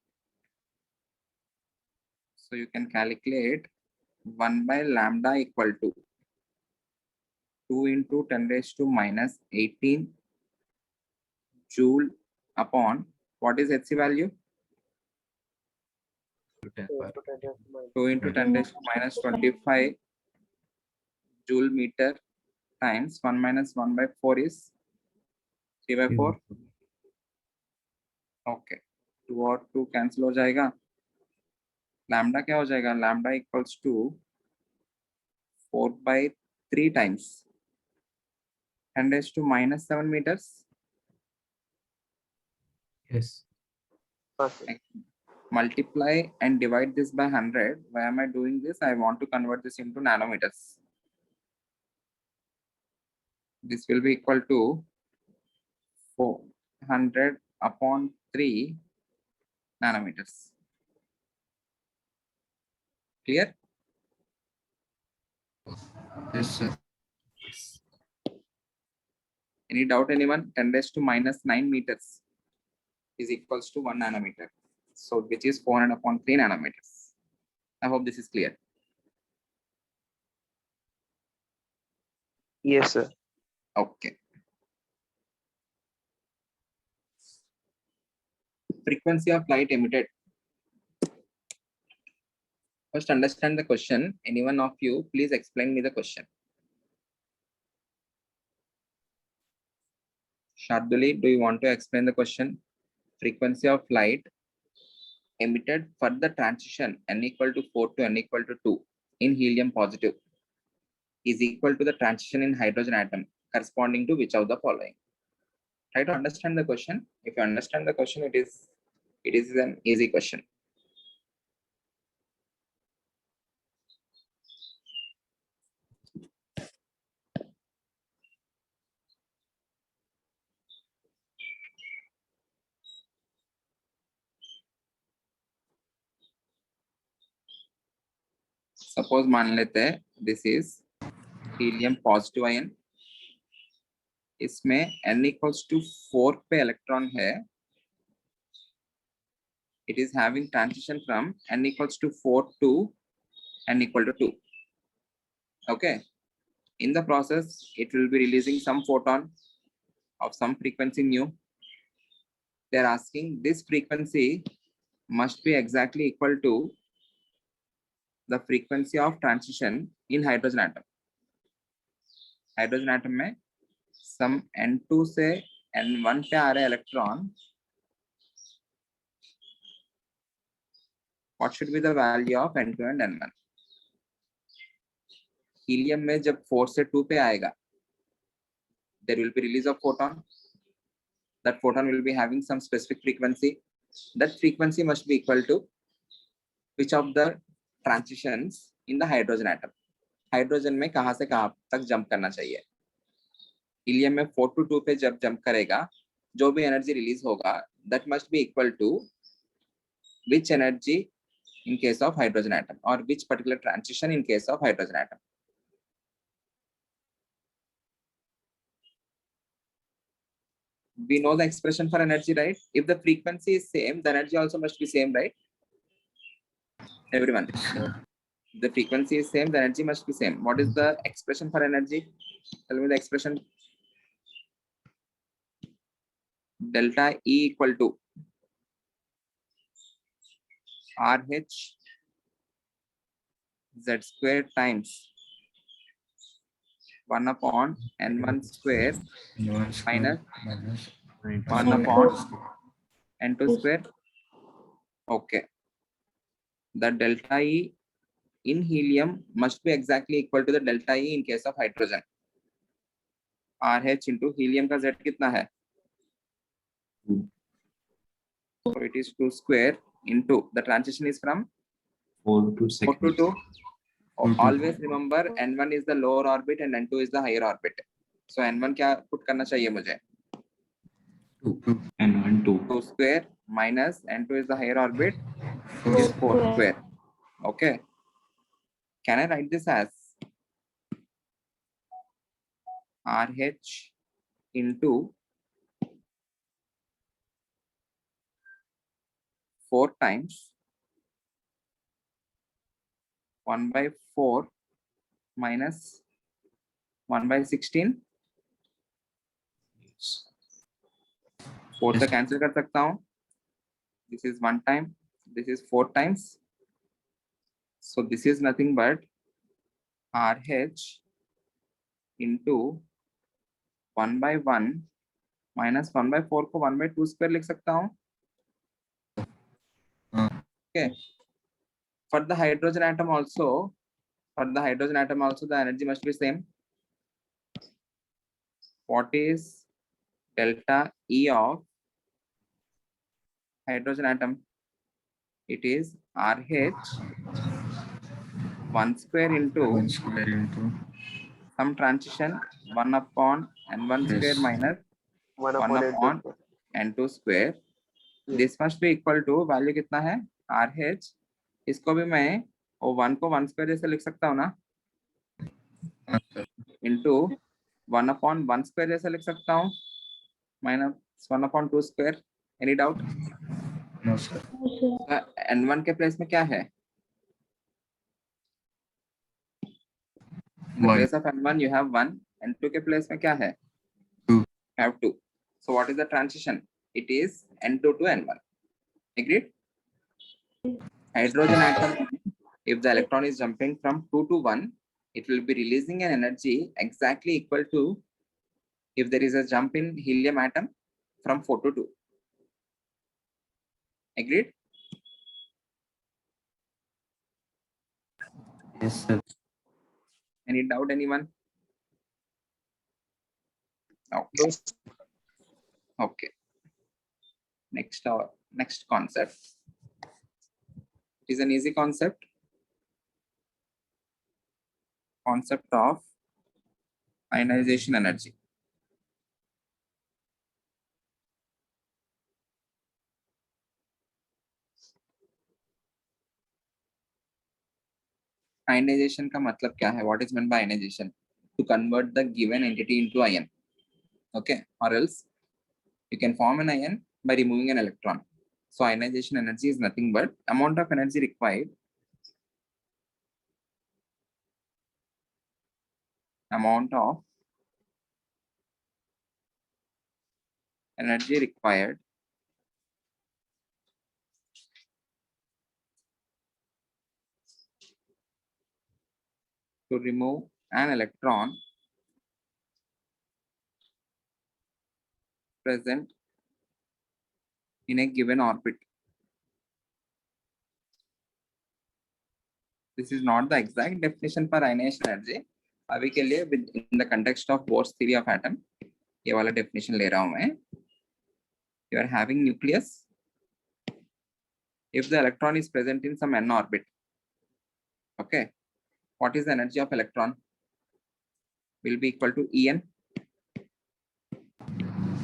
So you can calculate 1 by lambda equal to 2 into 10 raised to minus 18 joule upon what is hc value? 2 into 10 raised to minus 25 joule meter times 1 minus 1 by 4 is 3 by 4. Okay, 2 और 2 cancel हो जाएगा. Lambda क्या हो जाएगा? Lambda equals to 4 by 3 times 10 raised to minus 7 meters. Yes. Okay. Multiply and divide this by 100. Why am I doing this? I want to convert this into nanometers. This will be equal to 400 upon 3 nanometers. Clear? Yes, sir. Any doubt, anyone? 10 raised to minus 9 meters is equals to 1 nanometer. So which is 400 upon 3 nanometers. I hope this is clear. Yes, sir. Okay. Frequency of light emitted. First understand the question. Anyone of you, please explain me the question. Sharduli, do you want to explain the question? Frequency of light emitted for the transition n equal to 4 to n equal to 2 in helium positive is equal to the transition in hydrogen atom corresponding to which of the following? Try to understand the question. If you understand the question, it is an easy question. Suppose मान लेते हैं this is helium positive ion. इसमें n equals to 4 पे electron है. It is having transition from n equals to 4 to n equal to 2. Okay. In the process, it will be releasing some photon of some frequency mu. They are asking this frequency must be exactly equal to the frequency of transition in hydrogen atom. Hydrogen atom में some n2 से n1 पे आ रहे electron. What should be the value of n2 and n1? Helium में जब 4 से 2 पे आएगा, there will be release of photon. That photon will be having some specific frequency. That frequency must be equal to which of the transitions in the hydrogen atom. Hydrogen में कहाँ से कहाँ तक jump करना चाहिए? Helium में 4 to 2 पे जब jump करेगा, जो भी energy release होगा, that must be equal to which energy in case of hydrogen atom or which particular transition in case of hydrogen atom. We know the expression for energy, right? If the frequency is same, the energy also must be same, right? Everyone. Yes, sir. The frequency is same, the energy must be same. What is the expression for energy? Tell me the expression. Delta E equal to RH Z square times 1 upon N1 square minus 1 upon N2 square. Okay. The delta E in helium must be exactly equal to the delta E in case of hydrogen. RH into helium का Z कितना है? So it is 2 square into the transition is from 4 to 4 6. to 2. Always remember N1 is the lower orbit and N2 is the higher orbit. So N1 क्या put करना चाहिए मुझे? N1 2. 2 square minus N2 is the higher orbit, which is 4 square. Okay. Can I write this as RH into 4 times 1 by 4 minus 1 by 16? 4 से cancel कर सकता हूँ. This is 1 time. This is 4 times. So this is nothing but RH into 1 by 1 minus 1 by 4 को 1 by 2 square लिख सकता हूँ. Okay. For the hydrogen atom also, the energy must be same. What is delta E of hydrogen atom? It is RH 1 square into some transition 1 upon N1 Yes. square minus 1 1 upon upon N2. n2 square. This must be equal to value कितना है RH. इसको भी मैं वो 1 को 1 square जैसे लिख सकता हूँ ना, into 1/1 square जैसे लिख सकता हूँ, minus 1/2 square. Any doubt? No, sir. n1 के प्लेस में क्या है? In the One. place of n1 you have 1, n2 के प्लेस में क्या है? 2. You have 2. So what is the transition? It is n2 to n1. Agreed? Hydrogen atom, if the electron is jumping from 2 to 1, it will be releasing an energy exactly equal to if there is a jump in helium atom from 4 to 2. Agreed? Yes, sir. Any doubt, anyone? Okay. Okay. Next concept. It is an easy concept. Concept of ionization energy. Ionization का मतलब क्या है? What is meant by ionization? To convert the given entity into ion. Okay, or else you can form an ion by removing an electron. So ionization energy is nothing but amount of energy required. Amount of energy required to remove an electron present in a given orbit. This is not the exact definition for ionization energy. अभी के लिए in the context of Bohr's theory of atom, ये वाला definition ले रहा हूँ मैं. You are having nucleus. If the electron is present in some n orbit, okay, what is the energy of electron? Will be equal to En.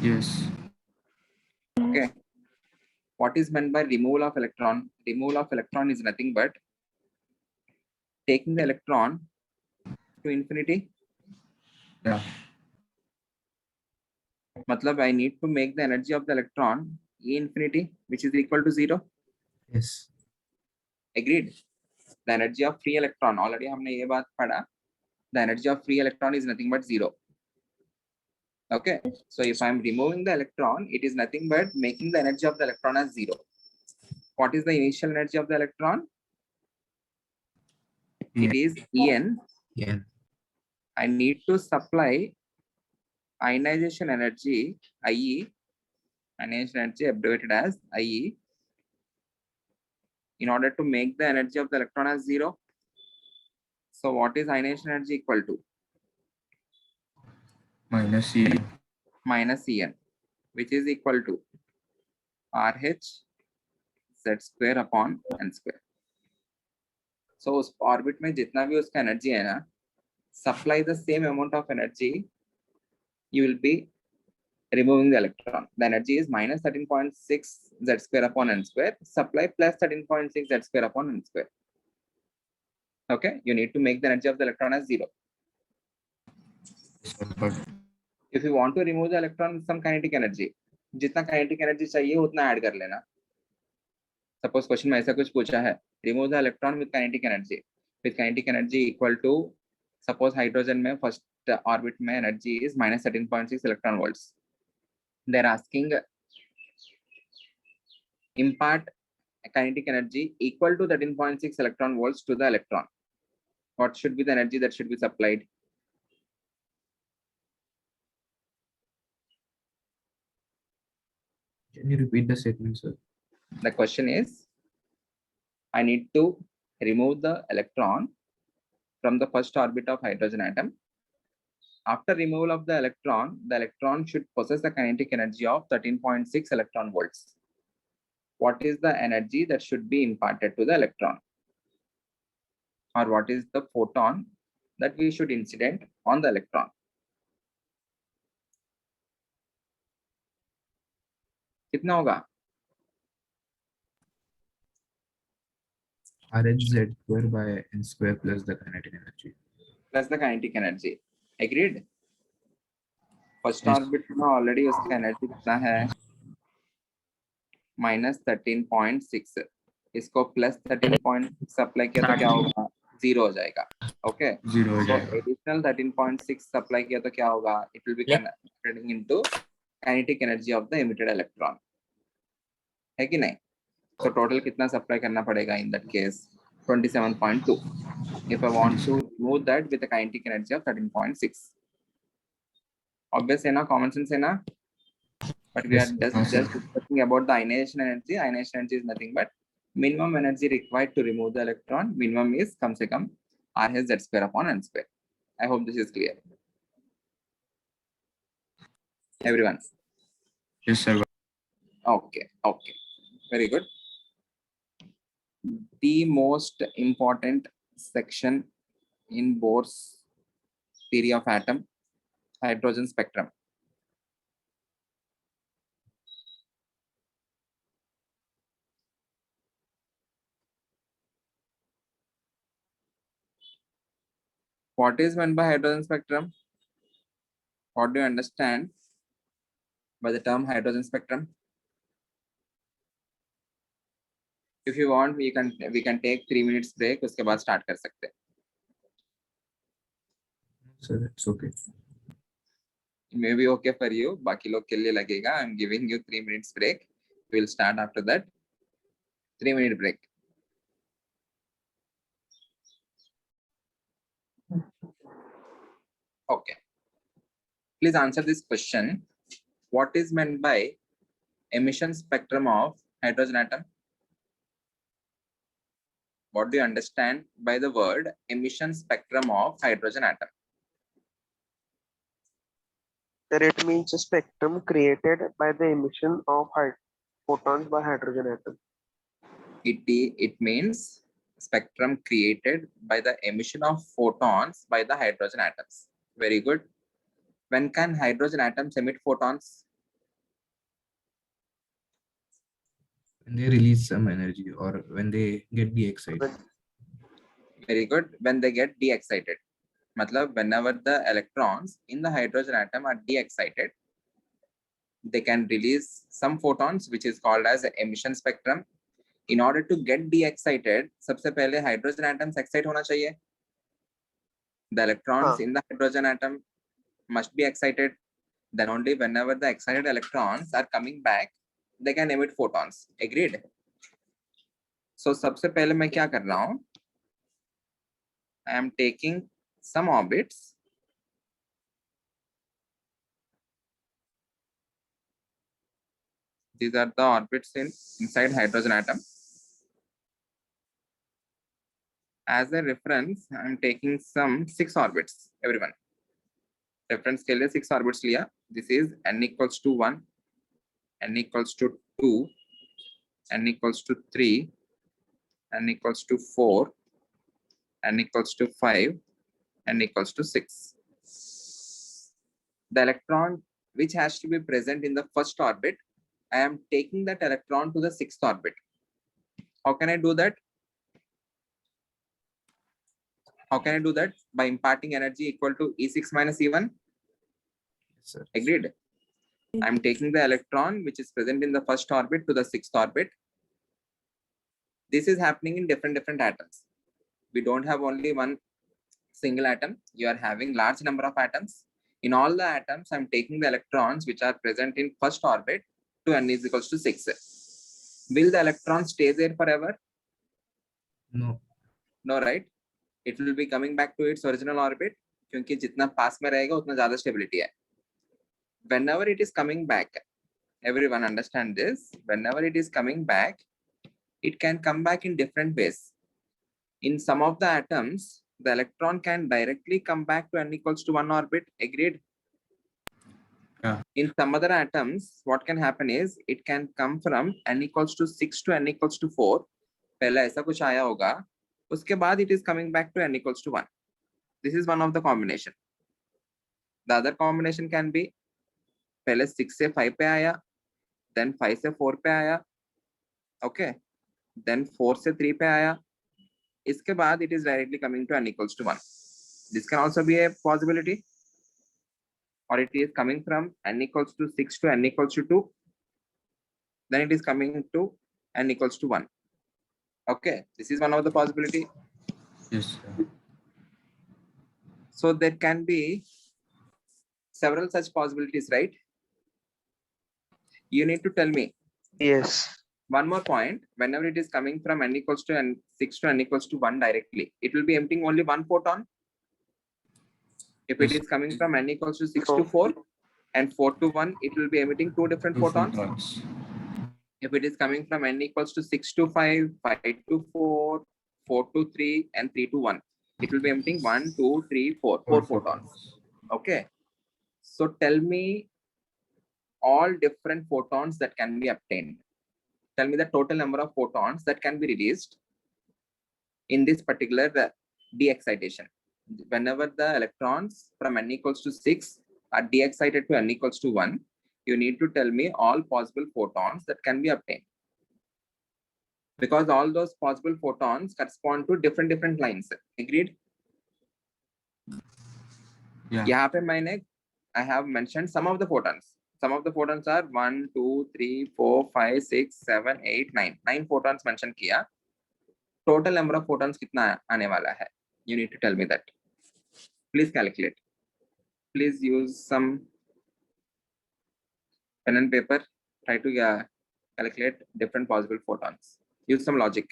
Yes. Okay. What is meant by removal of electron? Removal of electron is nothing but taking the electron to infinity. Yeah. Matlab, I need to make the energy of the electron E infinity, which is equal to 0. Yes. Agreed. The energy of free electron, already हमने ये बात पढ़ा. The energy of free electron is nothing but 0. Okay. So if I'm removing the electron, it is nothing but making the energy of the electron as 0. What is the initial energy of the electron? It is En. Yeah. I need to supply ionization energy, IE, ionization energy abbreviated as IE, in order to make the energy of the electron as 0. So what is ionization energy equal to? Minus E. Minus En, which is equal to RH Z square upon n square. So उस orbit में जितना भी उसका energy है ना, supply the same amount of energy, you will be removing the electron. The energy is minus 13.6 Z square upon n square. Supply plus 13.6 Z square upon n square. Okay, you need to make the energy of the electron as 0. But If you want to remove the electron with some kinetic energy, जितना kinetic energy चाहिए उतना add कर लेना. Suppose question में ऐसा कुछ पूछा है, remove the electron with kinetic energy. With kinetic energy equal to, suppose hydrogen में first orbit में energy is minus 13.6 electron volts. They're asking impart a kinetic energy equal to 13.6 electron volts to the electron. What should be the energy that should be supplied? can you repeat the statement, sir? The question is, I need to remove the electron from the first orbit of hydrogen atom. After removal of the electron should possess a kinetic energy of 13.6 electron volts. What is the energy that should be imparted to the electron? Or what is the photon that we should incident on the electron? कितना होगा? RH Z square by n square plus the kinetic energy. Plus the kinetic energy. Agreed. First Yes. Orbit में already उसका energy कितना है? -13.6. इसको +13.6 apply किया तो क्या होगा? 0 हो जाएगा. ओके. 0 हो तो जाएगा. एडिशनल 13.6 अप्लाई किया तो क्या होगा? It will be converted into kinetic energy of the emitted electron. है कि नहीं? तो टोटल कितना सप्लाई करना पड़ेगा in that case? 27.2. If I want to move that with a kinetic energy of 13.6. Obvious है ना? Common sense है ना? But we are Yes, just discussing about the ionization energy. Ionization energy is nothing but minimum energy required to remove the electron. Minimum is कम से कम RH Z square upon n square. I hope this is clear. Everyone. Yes, sir. Okay. Okay. Very good. The most important section in Bohr's theory of atom, hydrogen spectrum. What is meant by hydrogen spectrum? What do you understand by the term hydrogen spectrum? If you want, we can take 3 minutes break. उसके बाद start कर सकते हैं. So that's okay. It may be okay for you. बाकी लोग के लिए लगेगा. I'm giving you 3 minutes break. We'll start after that. 3-minute break. Okay. Please answer this question. What is meant by emission spectrum of hydrogen atom? What do you understand by the word emission spectrum of hydrogen atom? Sir, it means a spectrum created by the emission of photons by hydrogen atom. It means spectrum created by the emission of photons by the hydrogen atoms. Very good. When can hydrogen atoms emit photons? When they release some energy or when they get de-excited. Very good. When they get de-excited. Matlab, whenever the electrons in the hydrogen atom are de-excited, they can release some photons, which is called as emission spectrum. In order to get de-excited, सबसे पहले hydrogen atoms excite होना चाहिए. The electrons in the hydrogen atom must be excited. Then only whenever the excited electrons are coming back, they can emit photons. Agreed? So सबसे पहले मैं क्या कर रहा हूँ? I am taking some orbits. These are the orbits inside hydrogen atom. As a reference, I am taking some 6 orbits. Everyone. Reference के लिए 6 orbits लिया. This is n equals to 1, n equals to 2, n equals to 3, n equals to 4, n equals to 5, n equals to 6. The electron which has to be present in the first orbit, I am taking that electron to the 6th orbit. How can I do that? How can I do that? By imparting energy equal to E6 minus E1. Yes, sir. Agreed? I am taking the electron which is present in the first orbit to the 6th orbit. This is happening in different atoms. We don't have only one single atom. You are having large number of atoms. In all the atoms, I am taking the electrons which are present in first orbit to n is equals to 6. Will the electron stay there forever? No. No, right? It will be coming back to its original orbit. क्योंकि जितना पास में रहेगा उतना ज़्यादा stability है. Whenever it is coming back, everyone understand this. Whenever it is coming back, it can come back in different ways. In some of the atoms, the electron can directly come back to n equals to 1 orbit. Agreed? Yeah. In some other atoms, what can happen is it can come from n equals to 6 to n equals to 4. पहले ऐसा कुछ आया होगा. उसके बाद it is coming back to n equals to 1. This is one of the combination. The other combination can be पहले 6 से 5 पे आया, then 5 से 4 पे आया, okay, then 4 से 3 पे आया, इसके बाद it is directly coming to n equals to 1. This can also be a possibility, or it is coming from n equals to 6 to n equals to 2, then it is coming to n equals to 1. Okay, this is one of the possibility. Yes, sir. So there can be several such possibilities, right? You need to tell me Yes. one more point. Whenever it is coming from n equals to n 6 to n equals to 1 directly, it will be emitting only one photon. If it Yes. is coming from n equals to 6 No. to 4 and 4 to 1, it will be emitting two different Two photons. photons. If it is coming from n equals to 6 to 5, 5 to 4, 4 to 3, and 3 to 1, it will be emitting 1, 2, 3, 4, four photons. Okay. So tell me all different photons that can be obtained. Tell me the total number of photons that can be released in this particular de-excitation. Whenever the electrons from n equals to 6 are de-excited to n equals to 1, you need to tell me all possible photons that can be obtained. Because all those possible photons correspond to different lines. Agreed? Yeah. यहाँ पे मैंने I have mentioned some of the photons. Some of the photons are 1, 2, 3, 4, 5, 6, 7, 8, 9. 9 photons mention किया. Total number of photons कितना आने वाला है? You need to tell me that. Please calculate. Please use some pen and paper. Try to calculate different possible photons. Use some logic.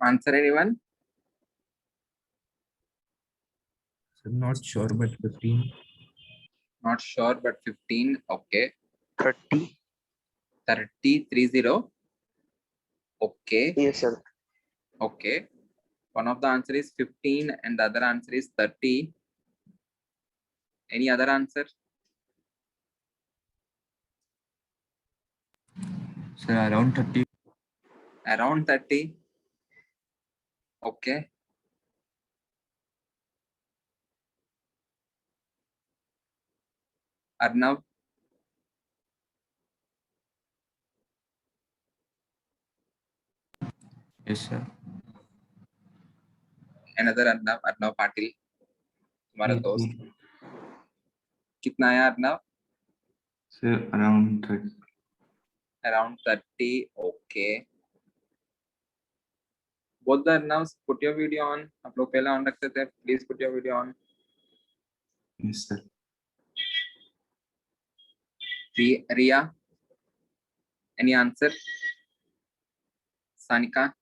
Answer anyone? I'm not sure, but 15. Not sure, but 15. Okay. 30. 30, 30. Okay. Yes, sir. Okay. One of the answer is 15 and the other answer is 30. Any other answer? Sir, around 30. Around 30. Okay. Arnav, Yes, sir. another Arnav Patil. तुम्हारा Yes, दोस्त. sir. कितना आया Arnav? Sir, around 30. Around 30. Okay. Both the Arnavs, put your video on. आप लोग पहले on रखते थे. Please put your video on. Yes, sir. Ria, any answer? Sanika?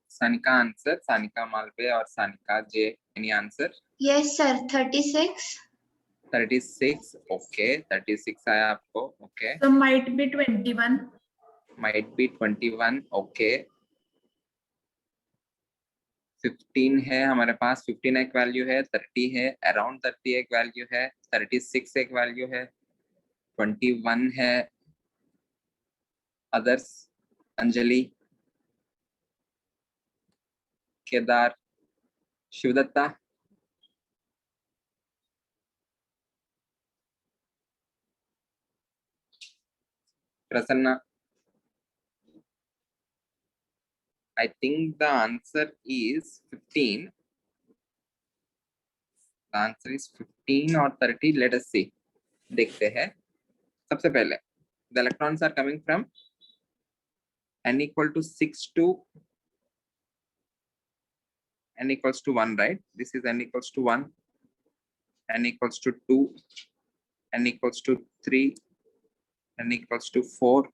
Sanika answer. Sanika Malpe or Sanika J. Any answer? Yes, sir. 36. 36. Okay. 36 आया आपको. Okay. So might be 21. Might be 21. Okay. 15 है हमारे पास. 15 एक value है. 30 है. Around 30 एक value है. 36 एक वैल्यू है. 21 है. Others? Anjali, Kedar, Shivdatta, Prasanna, I think the answer is 15. The answer is 15 or 30. Let us see. देखते हैं. सबसे पहले, the electrons are coming from n equal to 6 to n equals to 1, right? This is n equals to 1, n equals to 2, n equals to 3, n equals to 4,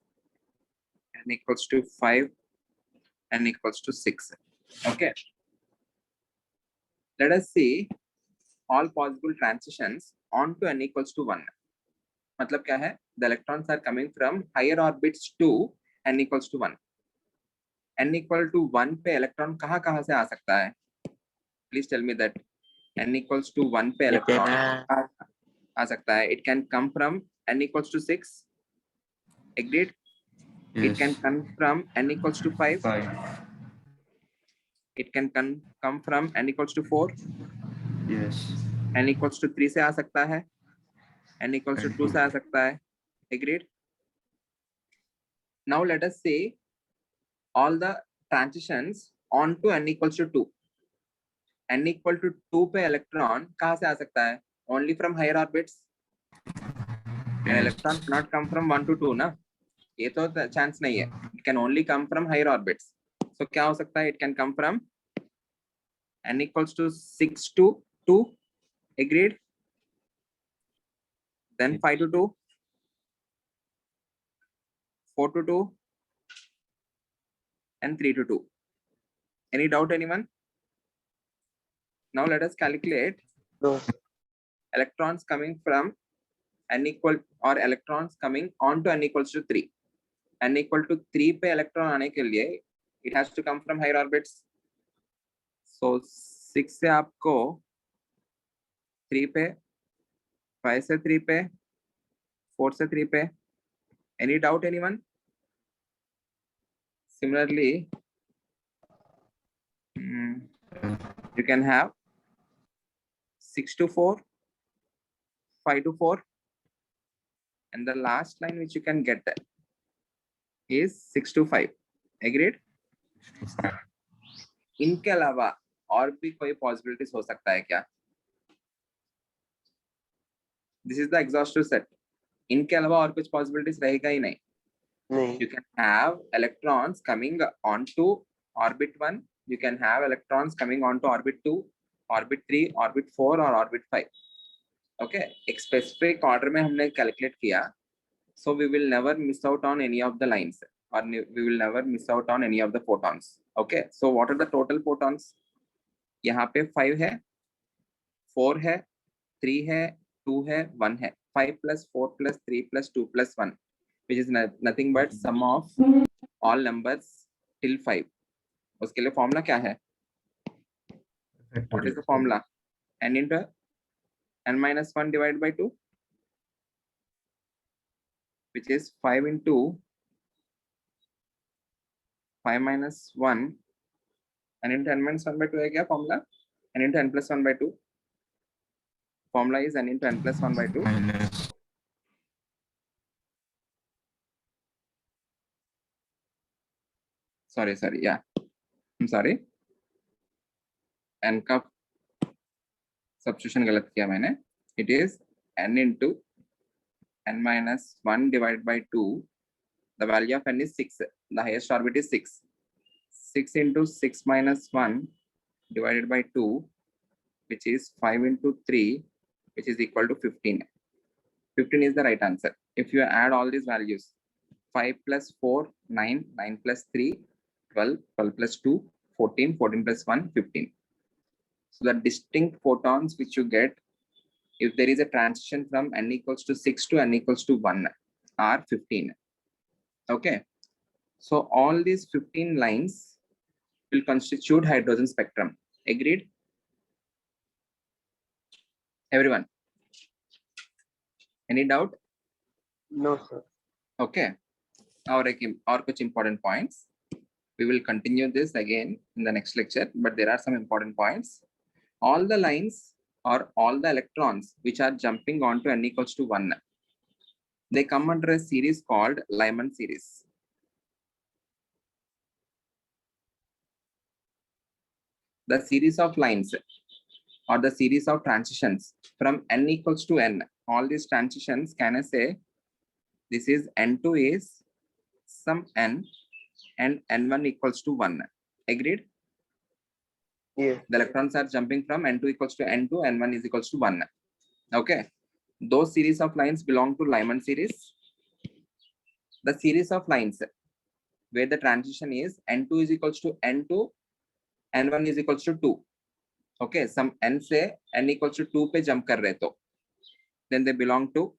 n equals to 5, n equals to 6. Okay. Let us see all possible transitions onto n equals to 1. मतलब क्या है? The electrons are coming from higher orbits to n equals to 1. n equal to 1 पे electron कहाँ से आ सकता है? Please tell me that. n equals to 1 पे electron आ सकता है. It can come from n equals to 6. Agreed? It can Yes. come from n equals to 5. 5. It can come from n equals to 4. Yes. n equals to 3 से आ सकता है. n equals to 2 से आ सकता है. Agreed? Now let us see all the transitions onto n equals to 2. n equal to 2 पे electron कहाँ से आ सकता है? Only from higher orbits. An electron cannot come from 1 to 2 ना? ये तो chance नहीं है. It can only come from higher orbits. So क्या हो सकता है? It can come from n equals to 6 to 2. Agreed? Then 5 to 2, 4 to 2, and 3 to 2. Any doubt, anyone? Now let us calculate No. electrons coming from n equal or electrons coming onto n equals to 3. n equal to 3 पे electron आने के लिए it has to come from higher orbits. So 6 से आपको 3 पे, 5 से 3 पे, 4 से 3 पे. Any doubt, anyone? Similarly, you can have 6 to 4, 5 to 4, and the last line which you can get is 6 to 5. Agreed? इनके अलावा और भी कोई possibilities हो सकता है क्या? This is the exhaustive set. इनके अलावा और कुछ possibilities रहेगा ही नहीं. नहीं. You can have electrons coming onto orbit 1. You can have electrons coming onto orbit 2, orbit 3, orbit 4 or orbit 5. Okay, एक specific order में हमने calculate किया. So we will never miss out on any of the lines, or we will never miss out on any of the photons. Okay, so what are the total photons? यहाँ पे 5 है, 4 है, 3 है, 2 है, 1 है. 5 plus 4 plus 3 plus 2 plus 1, which is nothing but sum of all numbers till 5. उसके लिए formula क्या है? What is the formula? n into n minus 1 divided by 2, which is 5 into 5 minus 1, n into n minus 1 by 2 है क्या formula? n into n plus 1 by 2. Formula is n into n plus 1 by 2. Minus. Sorry, yeah. I'm sorry. n का substitution गलत किया मैंने. It is n into n minus 1 divided by 2. The value of n is 6. The highest orbit is 6. 6 into 6 minus 1 divided by 2, which is 5 into 3, which is equal to 15. 15 is the right answer. If you add all these values, 5 plus 4, 9, 9 plus 3, 12, 12 plus 2, 14, 14 plus 1, 15. So the distinct photons which you get if there is a transition from n equals to 6 to n equals to 1 are 15. Okay. So all these 15 lines will constitute hydrogen spectrum. Agreed? Everyone? Any doubt? No, sir. Okay. Or कुछ important points. We will continue this again in the next lecture, but there are some important points. All the lines or all the electrons which are jumping onto n equals to 1, they come under a series called Lyman series. the series of lines or the series of transitions from n equals to n, all these transitions, can I say this is n2 is some n and n1 equals to 1. Agreed? Yes. The electrons are jumping from n2 equals to n2, n1 is equals to 1. Okay. Those series of lines belong to Lyman series. The series of lines where the transition is n2 is equals to n2, n1 is equals to 2. Okay, some n से n equals to 2 पे jump कर रहे तो then they belong to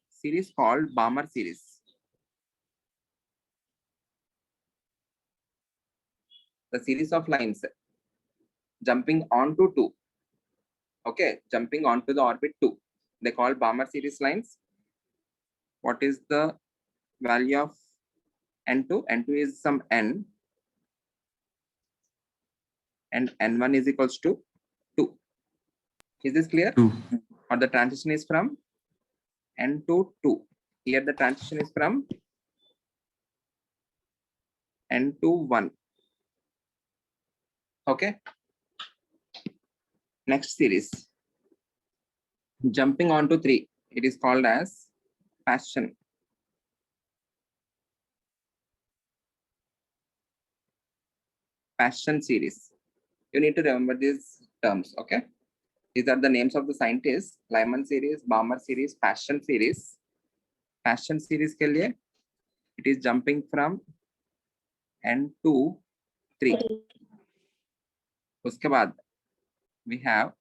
series called Balmer series. The series of lines jumping onto 2. Okay, jumping onto the orbit 2. They call Balmer series lines. What is the value of n2? N2 is some n and n1 is equals to 2. Is this clear? 2. Or the transition is from n to 2. Here the transition is from n to 1. Okay. Next series. Jumping on to 3. It is called as Paschen. Paschen series. You need to remember these terms. Okay. These are the names of the scientists. Lyman series, Balmer series, Paschen series. Paschen series के लिए it is jumping from n to 3. उसके बाद we have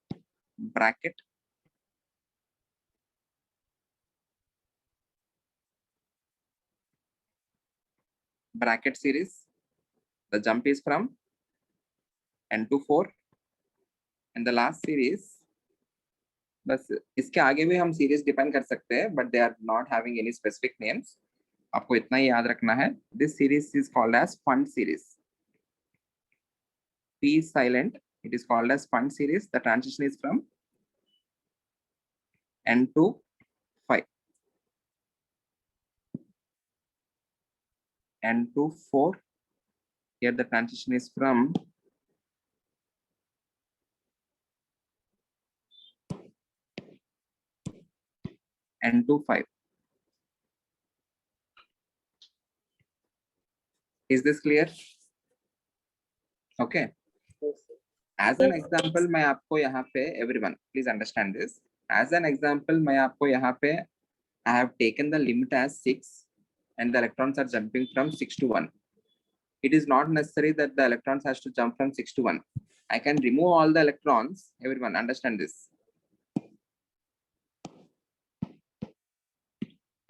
bracket series. The jump is from n to 4 and the last series. बस इसके आगे भी हम series define कर सकते हैं but they are not having any specific names. आपको इतना ही याद रखना है. This series is called as fund series. P is silent. It is called as fund series. The transition is from n to 5. N to 4. Here the transition is from n to 5. Is this clear? Okay. As an example, मैं आपको यहाँ पे everyone please understand this. As an example, मैं आपको यहाँ पे I have taken the limit as 6 and the electrons are jumping from 6 to 1. It is not necessary that the electrons has to jump from 6 to 1. I can remove all the electrons. Everyone understand this.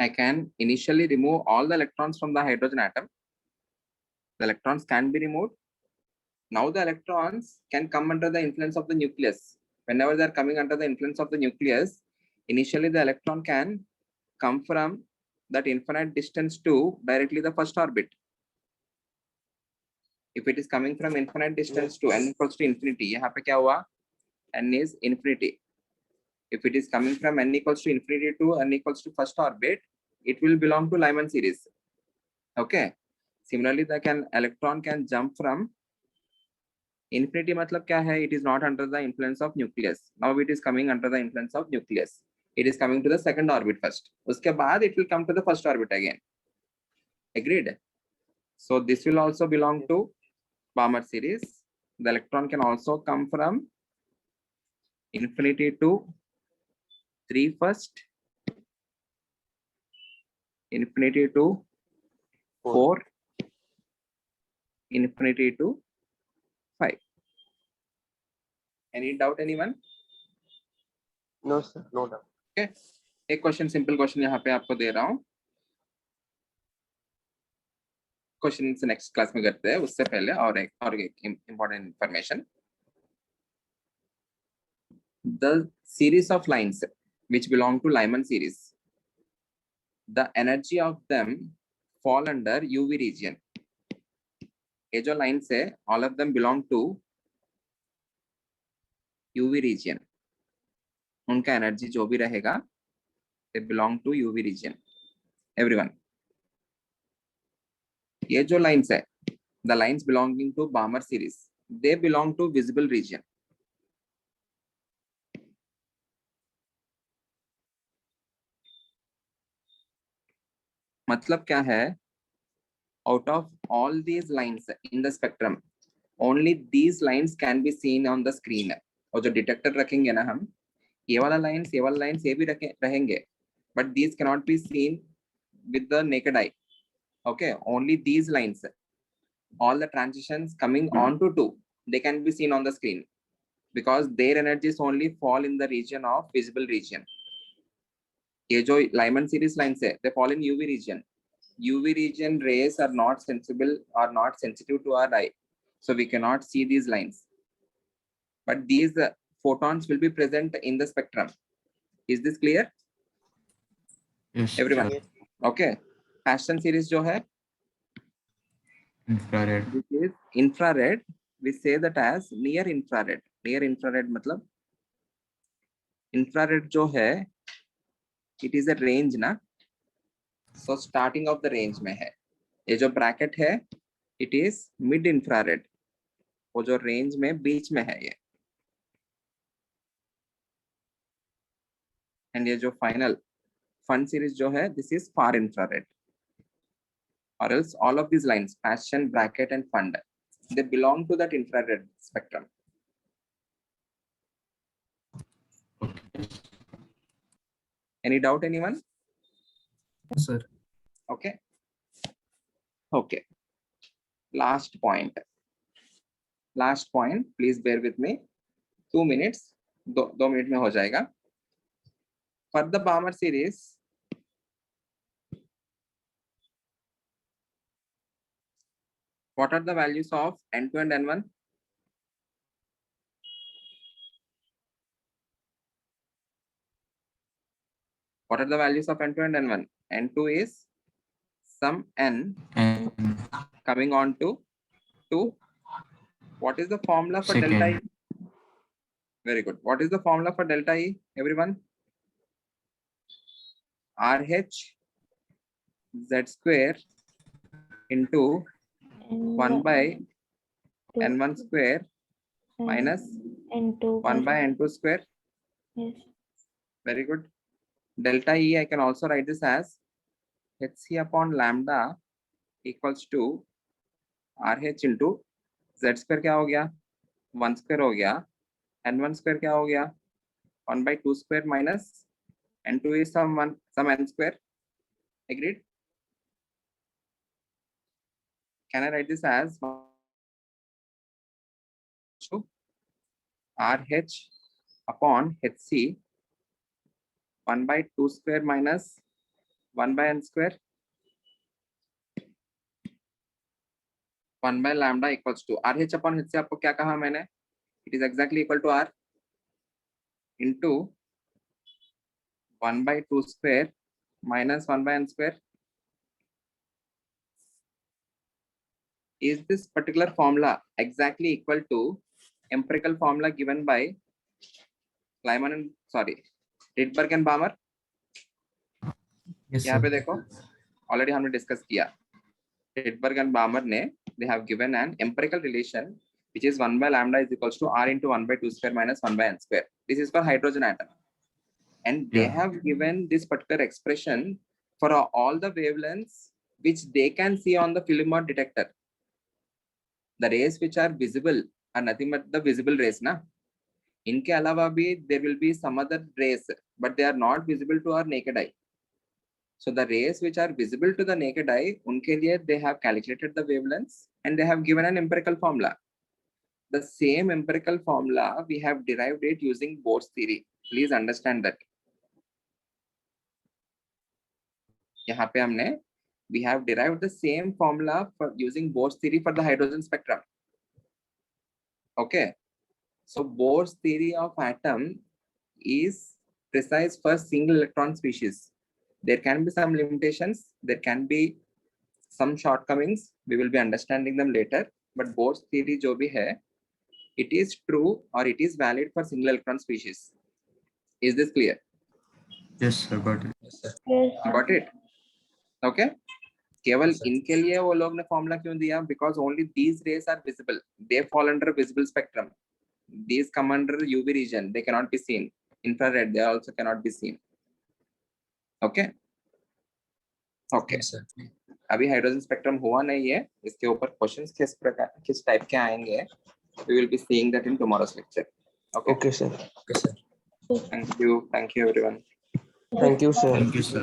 I can initially remove all the electrons from the hydrogen atom. The electrons can be removed. Now the electrons can come under the influence of the nucleus. Whenever they are coming under the influence of the nucleus, initially the electron can come from that infinite distance to directly the first orbit. If it is coming from infinite distance to n equals to infinity, यहाँ पे क्या हुआ? N is infinity. If it is coming from n equals to infinity to n equals to first orbit, it will belong to Lyman series. Okay. Similarly, the electron can jump from infinity. मतलब क्या है? It is not under the influence of nucleus. Now it is coming under the influence of nucleus. It is coming to the second orbit first. उसके बाद it will come to the first orbit again. Agreed? So this will also belong to Balmer series. The electron can also come from infinity to 3 first, infinity to 4, infinity to 5. Any doubt, anyone? No, sir. No doubt. Okay. एक question simple question यहाँ पे आपको दे रहा हूँ. Question से next class में करते हैं. उससे पहले और एक important information. The series of lines which belong to Lyman series, the energy of them fall under UV region. ये जो lines है, all of them belong to UV region. उनका energy जो भी रहेगा, they belong to UV region. Everyone. ये जो lines है, the lines belonging to Balmer series, they belong to visible region. मतलब क्या है? Out of all these lines in the spectrum, only these lines can be seen on the screen. और जो detector रखेंगे ना हम, ये वाला लाइन्स ये भी रहेंगे, but these cannot be seen with the naked eye. Okay, only these lines, all the transitions coming onto 2, they can be seen on the screen because their energies only fall in the region of visible region. ये जो Lyman series lines है, they fall in UV region. UV region rays are not sensible or not sensitive to our eye, so we cannot see these lines. But these photons will be present in the spectrum. Is this clear? Yes. Everyone? Okay. Paschen series जो है, Infrared. this is infrared. We say that as near infrared. Near infrared मतलब infrared जो है, it is a range ना. So starting of the range में है. ये जो bracket है, it is mid infrared. वो जो range में बीच में है ये. And ये जो final fun series जो है, this is far infrared. Or else all of these lines, Paschen, bracket and fund, they belong to that infrared spectrum. Any doubt, anyone? Sir. Okay. Okay. Last point. Last point. Please bear with me. 2 minutes. 2 minute में हो जाएगा. For the Balmer series, what are the values of N2 and N1? What are the values of N2 and N1? N2 is some N And coming on to 2. What is the formula for Second. delta E? Very good. What is the formula for delta E, everyone? RH Z square into 1 by N1 square minus 1 by N2 square. Yes. Very good. Delta E, I can also write this as Hc upon lambda equals to RH into Z square क्या हो गया? 1 square हो गया. N1 square क्या हो गया? 1 by 2 square minus N2 is some N square. Agreed? Can I write this as RH upon Hc 1 by 2 square minus 1 by N square? 1 by lambda equals to RH upon Hc आपको क्या कहा मैंने? It is exactly equal to R into 1 by 2 square minus 1 by N square. Is this particular formula exactly equal to empirical formula given by Lyman and Rydberg and Balmer? Yes, यहाँ पे sir. देखो, already हमने discuss किया. Rydberg and Balmer ने, they have given an empirical relation which is 1 by lambda is equals to R into 1 by 2 square minus 1 by N square. This is for hydrogen atom. And they Yeah. have given this particular expression for all the wavelengths which they can see on the film or detector. The rays which are visible are nothing but the visible rays ना. इनके अलावा भी there will be some other rays, but they are not visible to our naked eye. So the rays which are visible to the naked eye, उनके लिए they have calculated the wavelengths and they have given an empirical formula. The same empirical formula we have derived it using Bohr's theory. Please understand that. यहाँ पे हमने we have derived the same formula for using Bohr's theory for the hydrogen spectrum. Okay. So Bohr's theory of atom is precise for single electron species. There can be some limitations. There can be some shortcomings. We will be understanding them later. But Bohr's theory जो भी है, it is true or it is valid for single electron species. Is this clear? Yes, sir, got it. Yes. Got it? Okay. केवल इनके लिए वो लोग ने formula क्यों दिया? Because only these rays are visible, they fall under visible spectrum. These come under UV region, they cannot be seen. Infrared, they also cannot be seen. Okay. Okay. Yes, sir. अभी hydrogen spectrum हुआ नहीं है, इसके ऊपर questions किस प्रकार किस type के आएंगे, we will be seeing that in tomorrow's lecture. Okay. Okay, sir. Okay, sir. Thank you everyone. Thank you, sir. Thank you, sir.